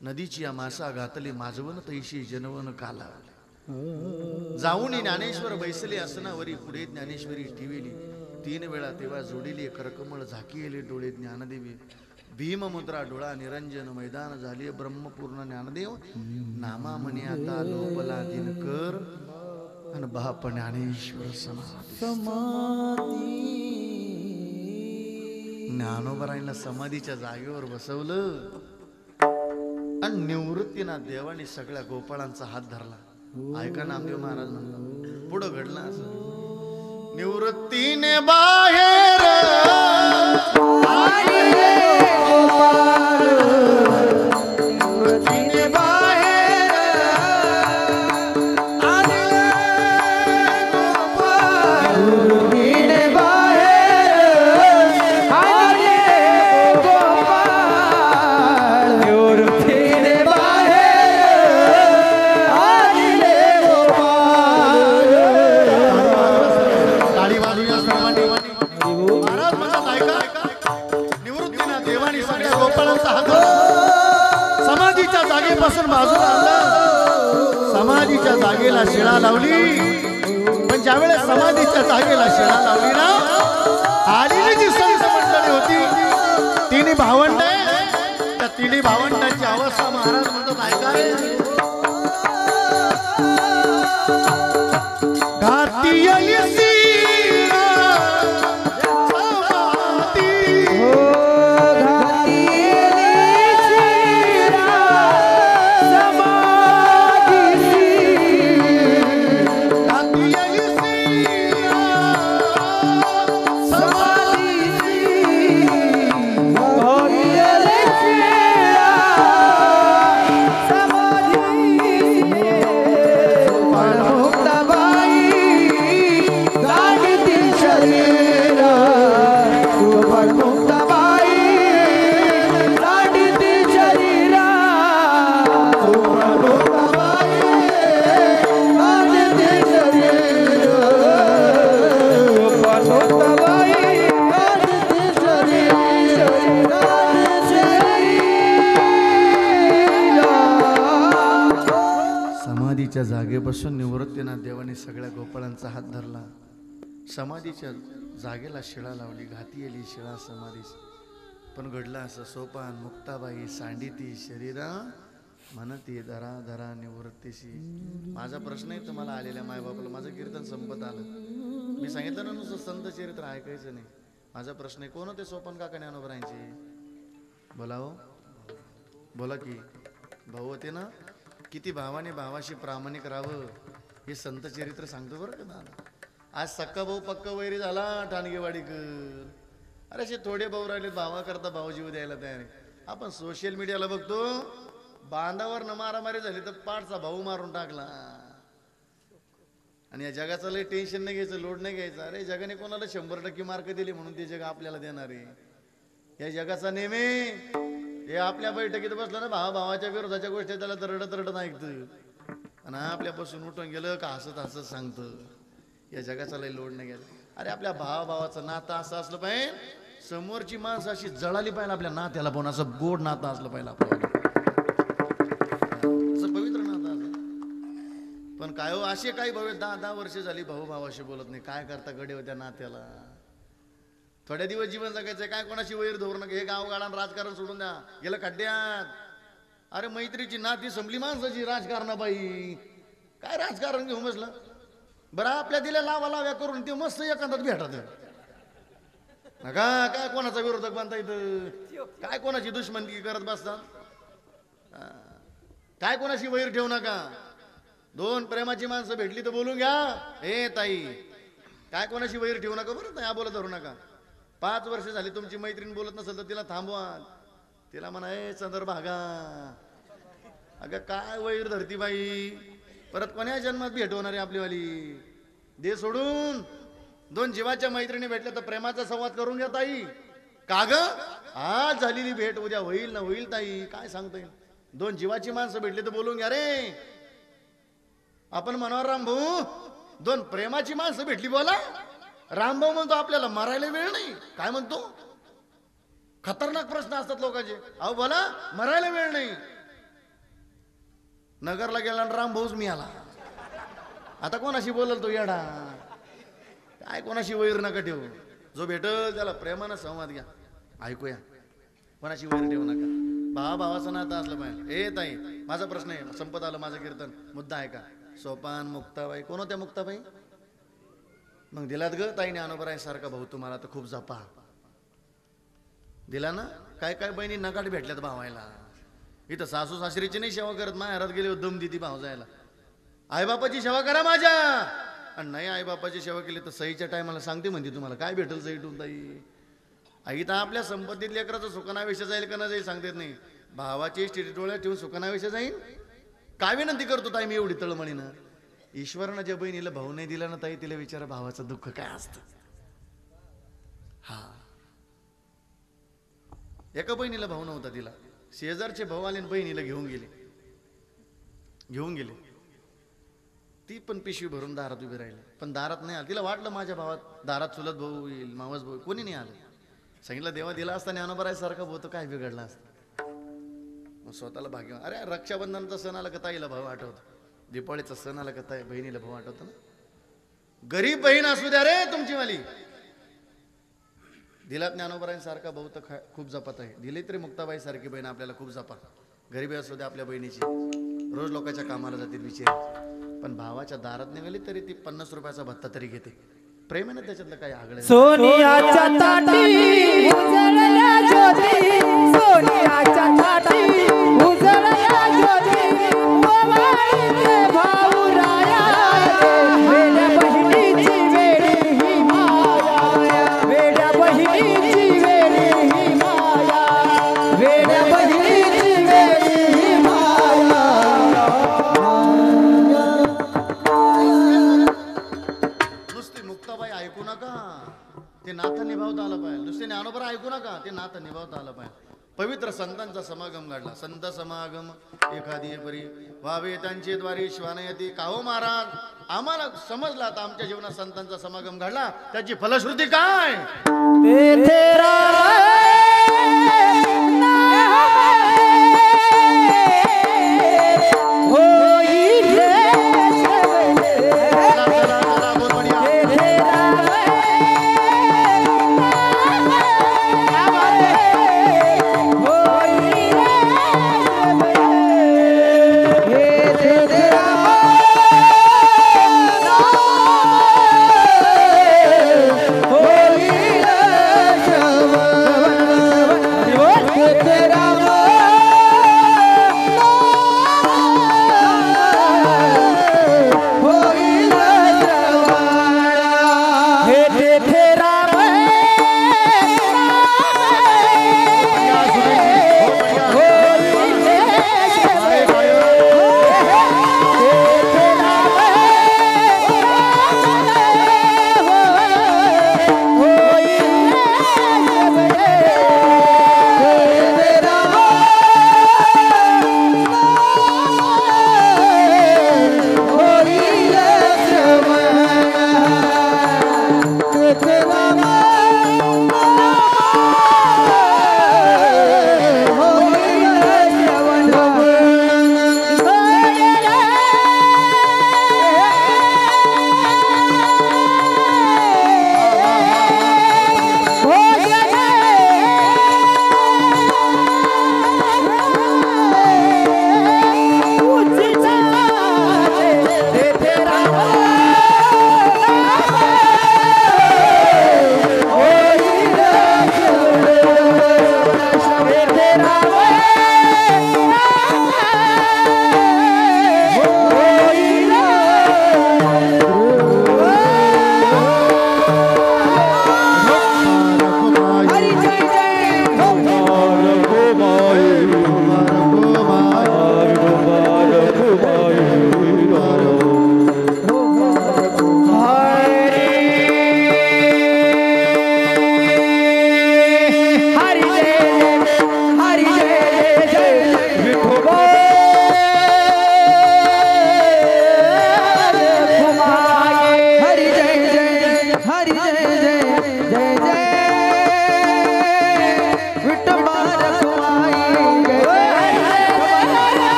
नदीची या मासा घातली माझवण तैशी जनवन काला. जाऊन ज्ञानेश्वर बैसले असनावरी पुढे ज्ञानेश्वरी ठेविली 3 वेळा तेव्हा जोडिली करकमळ झाकीले डोळे ज्ञानदेवी. भीममुद्रा डोळा निरंजन मैदान झाली ब्रह्मपूर्ण ज्ञानदेव. नामा म्हणे आता लोपला दिनकर आणि बाप ज्ञानेश्वर समाधी. ज्ञानोबरायला समाधीच्या जागेवर बसवलं आणि निवृत्तीना देवाने सगळ्या गोपाळांचा हात धरला. ऐका नामदेव महाराज म्हणतात पुढं घडलं असं. निवृत्तीने बाहेर निवृत्तीने बाहेर निवृत्तीने बाहेर निवृत्तीने समाधीच्या जागेपासून बाजूला आणलं. समाधीच्या जागेला शिळा लावली. पण ज्यावेळेस समाधीच्या जागेला शिळा लावली ना आलेली जी संत मंडळी होती तिन्ही भावंड त्या तिन्ही भावंडांची अवस्था महाराज म्हणतात ऐका रे. घाती जागेपासून निवृत्तीनाथ देवाने सगळ्या गोपाळांचा हात धरला. समाधीच्या जागेला शिळा लावली. घाती आली शिळा समाधीस. पण घडला असं सोपान मुक्ताबाई सांडिती शरीरा म्हणती धरा धरा निवृत्तीशी. माझा प्रश्न आहे तुम्हाला आलेल्या मायबापाला. माझं कीर्तन संपत आलं. मी सांगितलं ना नुसतं संत चरित्र ऐकायचं नाही. माझा प्रश्न आहे कोण होते सोपान काका ज्ञानोबरांचे? बोला हो बोला की भाऊ होते ना. किती भावाने भावाशी प्रामाणिक राहावं हे संत चरित्र सांगतो बरं का दादा. आज सक्का भाऊ पक्का वैरी झाला ठाणगेवाडीकर. अरे असे थोडे भाऊ राहिले भावा करता भाऊ जीव द्यायला तयार आहे. आपण सोशल मीडियाला बघतो बांधावर न मारामारी झाली तर पाठचा भाऊ मारून टाकला. आणि या जगाचं लय टेन्शन नाही घ्यायचं लोड नाही घ्यायचं. अरे जगाने कोणाला 100% मार्क दिले म्हणून ते जग आपल्याला देणार आहे. या जगाचा नेमे हे आपल्या बैठकीत बसलं ना भावा भावाच्या विरोधाच्या गोष्टी त्याला तर रडत रडत ऐकतं आणि आपल्यापासून उठून गेलं का हसत हसत सांगतं. या जगाचा लय लोड नाही घ्यायचं. अरे आपल्या भावाचं नातं असं असलं पाहिजे. समोरची माणसं अशी जळाली पाहिजे आपल्या नात्याला पण असं गोड नातं असलं पाहिजे आपल्याला. असं पवित्र नातं असं. पण काय हो असे काही भाऊ 10-10 वर्ष झाली भाऊ भावाशी बोलत नाही. काय करता गडे होत्या नात्याला. थोड्या दिवस जीवन जगायचंय काय कोणाशी वैर धोरण हे गावगाडा राजकारण सोडून द्या गेलं खड्ड्यात. अरे मैत्रीची नाती संपली माणसाची राजकारणाबाई. काय राजकारण घेऊन बसलं. बरं आपल्या दिल्या लावा लाव्या करून ते मस्त एखाद्यात भेटत नका. काय कोणाचा विरोधक बांधता येतं. काय कोणाची दुश्मनगी करत बसता. काय कोणाशी वैर ठेवू नका. 2 प्रेमाची माणसं भेटली तर बोलून घ्या. ए ताई काय कोणाशी वैर ठेवू नका बरं. नाही बोलत धरू नका. 5 वर्ष झाली तुमची मैत्रीण बोलत नसेल तर तिला थांबवा. तिला म्हणा ए चंद्र भागा अगं काय वैर धरती बाई. परत कोण्या जन्मात भेट होणार आहे आपलीवाली. दे सोडून. 2 जीवाच्या मैत्रिणी भेटल्या तर प्रेमाचा संवाद करून घ्या ताई. का ग आज झालेली भेट उद्या होईल ना होईल ताई. काय सांगता येईल. 2 जीवाची माणसं भेटली तर बोलून घ्या रे. आपण म्हणावर रामभाऊ 2 प्रेमाची माणसं भेटली बोला. रामभाऊ म्हणतो आपल्याला मरायला वेळ नाही. काय म्हणतो. खतरनाक प्रश्न असतात लोकांचे. अहो बोला मरायला वेळ नाही. नगरला गेला आणि राम भाऊच मी आला. आता कोणाशी बोलल तो येडा? काय कोणाशी वैर नका ठेवू. जो भेटल त्याला प्रेमानं संवाद घ्या. ऐकूया, कोणाशी वैर ठेवू नका. भावाचं नातं असलं पाहिजे. ए ताई, माझा प्रश्न आहे, संपत आलं माझं कीर्तन. मुद्दा आहे का? सोपान मुक्ताबाई, कोण होत्या मुक्ताबाई? मग दिलात ग ताईने अनुभव सारखा भाऊ तुम्हाला तर खूप जपा. दिला ना? काय काय बहिणी नकाट भेटल्यात भावायला. इथं सासू सासरीची नाही सेवा करत, माहेरात गेले दम देती भाव जायला. आईबापाची सेवा करा माझ्या. आणि नाही आईबापाची सेवा केली तर सईच्या टायमाला सांगते म्हणते तुम्हाला काय भेटल सईटून ताई. आई तर आपल्या संपत्तीत लेकराचं सुखनावेश जाईल का ना जाईल सांगतेत नाही. भावाची स्टेट डोळ्यात ठेवून सुखनावेश जाईल. काय विनंती करतो ताई मी एवढी तळमळीनं. ईश्वरानं ज्या बहिणीला भाऊ नाही दिला ना ताई, तिला विचारा भावाचं दुःख काय असतं. हा, एका बहिणीला भाऊ नव्हता तिला. शेजारचे भाऊ आले आणि बहिणीला घेऊन गेले. ती पण पिशवी भरून दारात उभी राहिली, पण दारात नाही आली. तिला वाटलं माझ्या भावात दारात चुलत भाऊ येईल, मावस भाऊ, कोणी नाही आलं. सांगितलं देवा दिला असता ज्ञानोबरायसारखा भाऊ तर काय बिघडला असता. मग स्वतःला भाग्य. अरे रक्षाबंधनाचा सण आला का ताईला भाऊ आठवतो. दीपावलीचा सण आला का ताई बहिणीला भाऊ आठवतो ना. गरीब बहीण असू द्या रे तुमची वाली. दिलात ज्ञानोबरायसारखा भाऊ तर खूप जपत आहे. दिली तरी मुक्ताबाई सारखी बहीण आपल्याला खूप जपा. गरीबी असू द्या आपल्या बहिणीची, रोज लोकांच्या कामाला जातील बिचारी, पण भावाच्या दारात निघाली तरी ती 50 रुपयाचा भत्ता तरी घेते. प्रेमाने त्याच्यातलं काय आगळे. सोनियाच्या ताटी उजळल्या ज्योती, सोनियाच्या ताटी उजळल्या ज्योती, ओवाळीचे भाऊराया, वेड्या बहिणीची वेडी ही माया, वेड्या बहिणीची वेडी ही माया, वेड्या बहिणीची वेडी ही माया. नुसती मुक्ताबाई ऐकू नका, ते नातं निभावता आलं पाहिजे. नुसते ज्ञानोबर ऐकू नका, ते नातं निभावता आलं पाहिजे. पवित्र संतांचा समागम घडला. संत समागम एखादी परी व्हावे त्यांचे द्वारी श्वानयती. काहो महाराज, आम्हाला समजला आता आमच्या जीवनात संतांचा समागम घडला, त्याची फलश्रुती काय?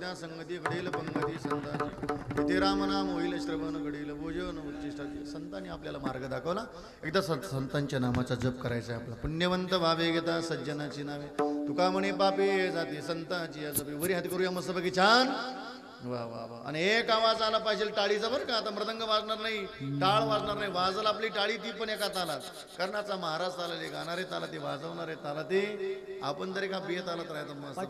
त्या संगती घडेल पंगती संतांची इथे रामनाम होईल श्रवण घडेल भोजन उच्चिष्टाची. संतांनी आपल्याला मार्ग दाखवला. एकदा संतांच्या नामाचा जप करायचा आहे आपला. पुण्यवंत भावे घेता सज्जनाची नावे तुका म्हणे पापे जाते संतांची या जपे. वरी हात करूया मस्तपैकी छान. वा वा वा. आणि एक आवाज आला पाहिजे टाळीचा बरं का. आता मृदंग वाजणार नाही, टाळ वाजणार नाही, वाजल आपली टाळी ती पण एका तालात. कर्णाचा महाराज ताला ते गाणारे ताला ते वाजवणारे ताला ते आपण तरी का बिये तालात राहायचं मस्त.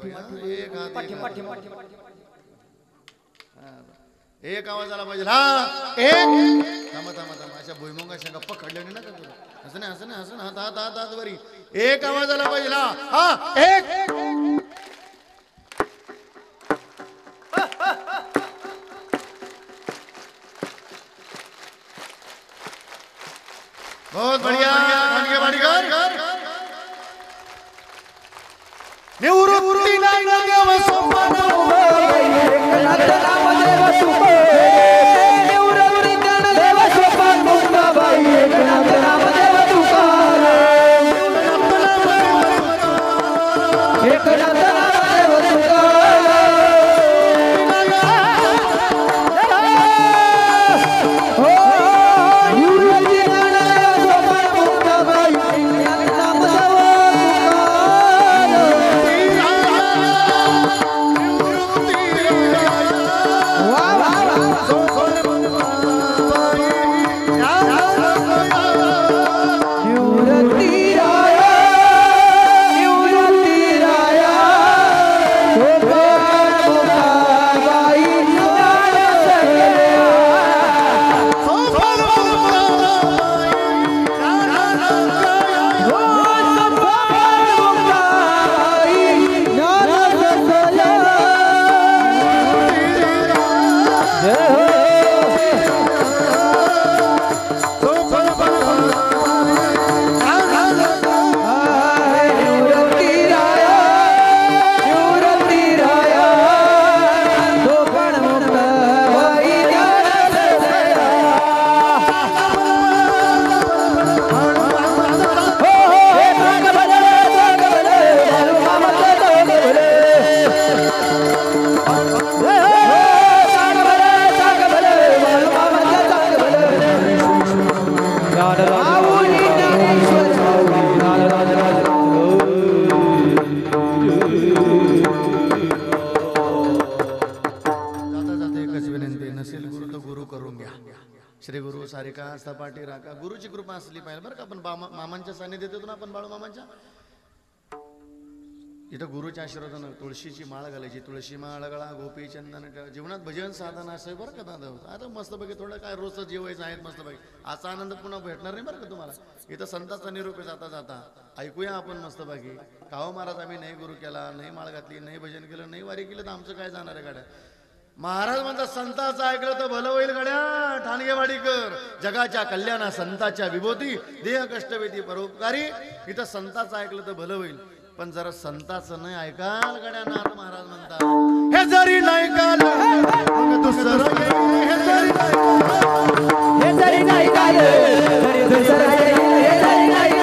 एक आवाज आला पाहिजे. हा एक थांबा थांबा थांबा. अशा भुईमुगाच्या गप्पा खडल्याने नका करू. असं नाही असं नाही असं नाही. हात हात हात वरी. एक आवाज आला पाहिजे. हा एक. बहुत बढ़िया. खानगे बाडीकर निवृत्ती नामदेव सोपान एकनाथ नामदेव सुपान निवृत्ती नामदेव सोपान मुक्ताबाई एकनाथ नामदेव तुकार एकनाथ नामदेव तुकार हो निवृत्ती नामदेव सोपान मुक्ताबाई एकनाथ नामदेव श्री गुरु सारिका सपाटी राका. गुरुची कृपा असली पाहिजे बरं का. आपण मामांच्या सानिध्यात येतो ना आपण बाळू मामांच्या. इथं गुरुच्या आशीर्वादानं तुळशीची माळ घालायची. तुळशी माळ गळा गोपी चंदन जीवनात भजन साधन असं बरं का दादा. आता मस्तपैकी थोडं काय रोजचं जेवायचं आहेत मस्तपैकी. असा आनंद पुन्हा भेटणार नाही बरं का तुम्हाला. इथं संतांचा निरोप जाता जाता ऐकूया आपण मस्तपैकी. काहो महाराज आम्ही नाही गुरु केला, नाही माळ घातली, नाही भजन केलं, नाही वारी केलं तर आमचं काय जाणार आहे गाड्या. महाराज म्हणतात संतांचं ऐकलं तर भलं होईल गड्या. ठाणगेवाडीकर जगाच्या कल्याणा संतांच्या विभूती देह कष्टवेदी परोपकारी. इथं संतांचं ऐकलं तर भलं होईल. पण जरा संतांचं नाही ऐकाल गड्या नाथ महाराज म्हणतात हे जरी नाही काल दुसरं हे जरी नाही काल दुसरं हे जरी नाही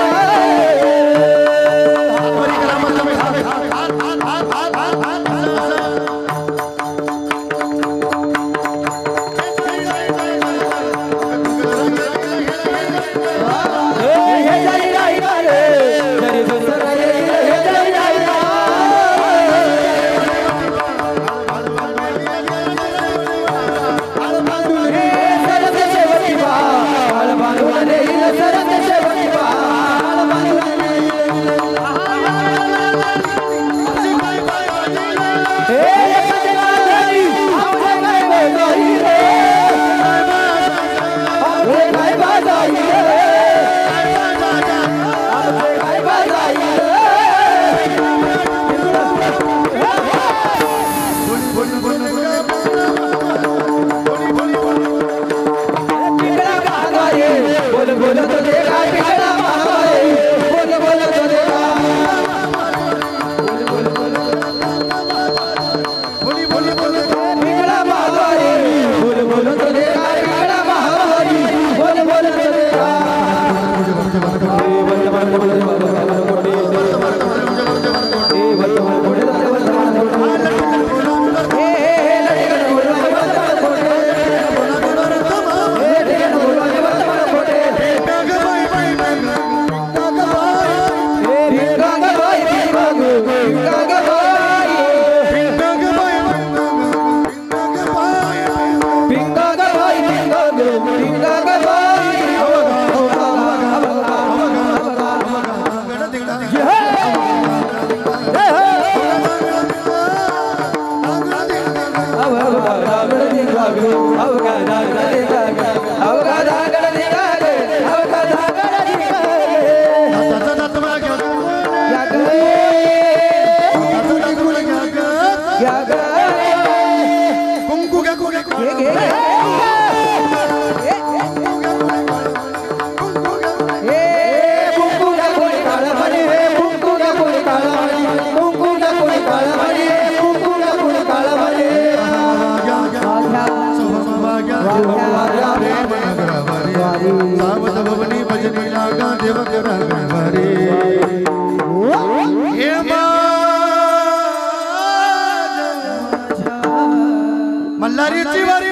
मल्हारीची वारी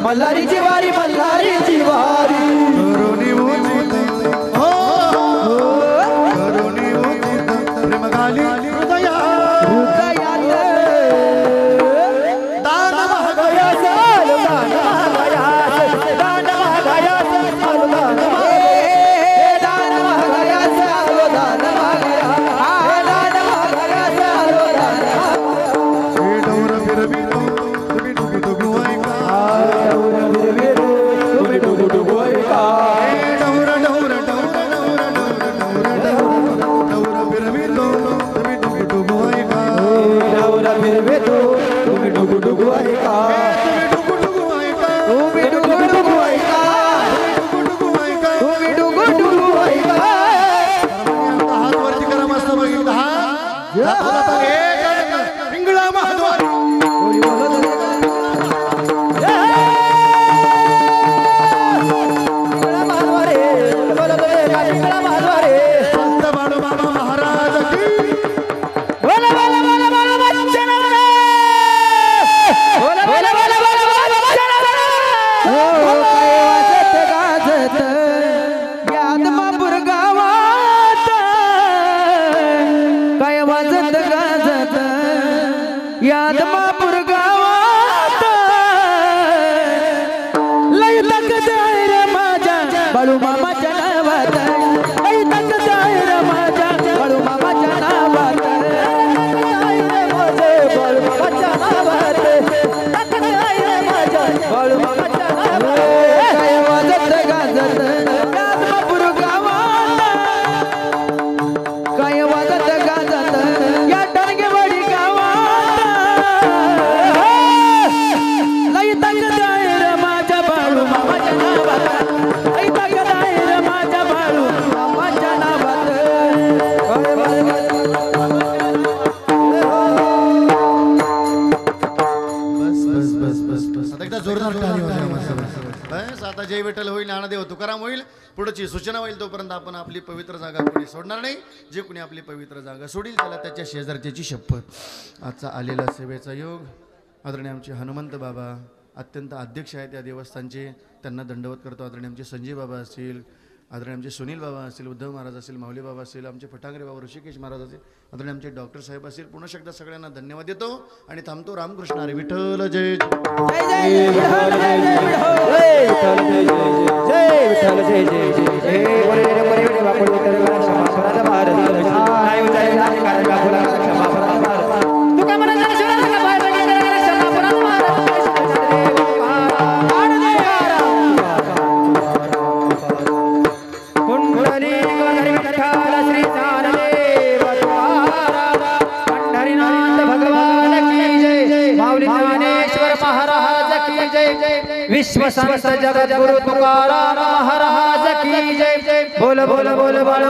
मल्हारीची वारी मल्हारीची वारी करुणी उचित हो करुणी उचित प्रेम घाली हृदयात दान महागयास दान महागयास यादमापूर गावात लय तक जाय माझ्या बाळू मामाच्या नावात लय तक जाय माझ्या बाळू मामाच्या नावात बाळू मामाच्या नावात तक जाय माझ्या बाळू मामाच्या नावात काय वाजत गाजत यादमापूर गावात काय वाजत गाजत या टांगेवाडी आता जय विठ्ठल होईल ज्ञानदेव तुकाराम होईल पुढची सूचना होईल तोपर्यंत आपण आपली पवित्र जागा कोणी सोडणार नाही. जे कोणी आपली पवित्र जागा सोडील त्याला त्याच्या शेजारच्याची शपथ. आजचा आलेला सेवेचा योग आदरणीय आमचे हनुमंत बाबा अत्यंत अध्यक्ष आहेत या देवस्थानचे, त्यांना दंडवत करतो. आदरणीय आमचे संजय बाबा असतील, आदरणीय आमचे सुनील बाबा असतील, उद्धव महाराज असतील, माऊली बाबा असतील, आमचे फटांगरे बाबा ऋषिकेश महाराज असतील, आदरणीय आमचे डॉक्टर साहेब असतील. पुन्हा एकदा सगळ्यांना धन्यवाद देतो आणि थांबतो. रामकृष्ण हरी विठ्ठल जय जय विठ्ठल जय विठ्ठल जय जय जय जय बोले रे बोले रे बापू विठ्ठल क्षमा करा भारत नाही उदय नाही कारण का बोला क्षमा करा भारत तुका मना जरा शिवरा का बाहेर गेला क्षमा करा भारत पुंडरी हरी विठ्ठल श्री ज्ञानदेव तुकाराम पंढरीनाथ भगवान की जय माऊली ज्ञानेश्वर महाराज की जय विश्व संत जगत गुरु तुकाराम महाराज की जय बोल बोल बोल बोल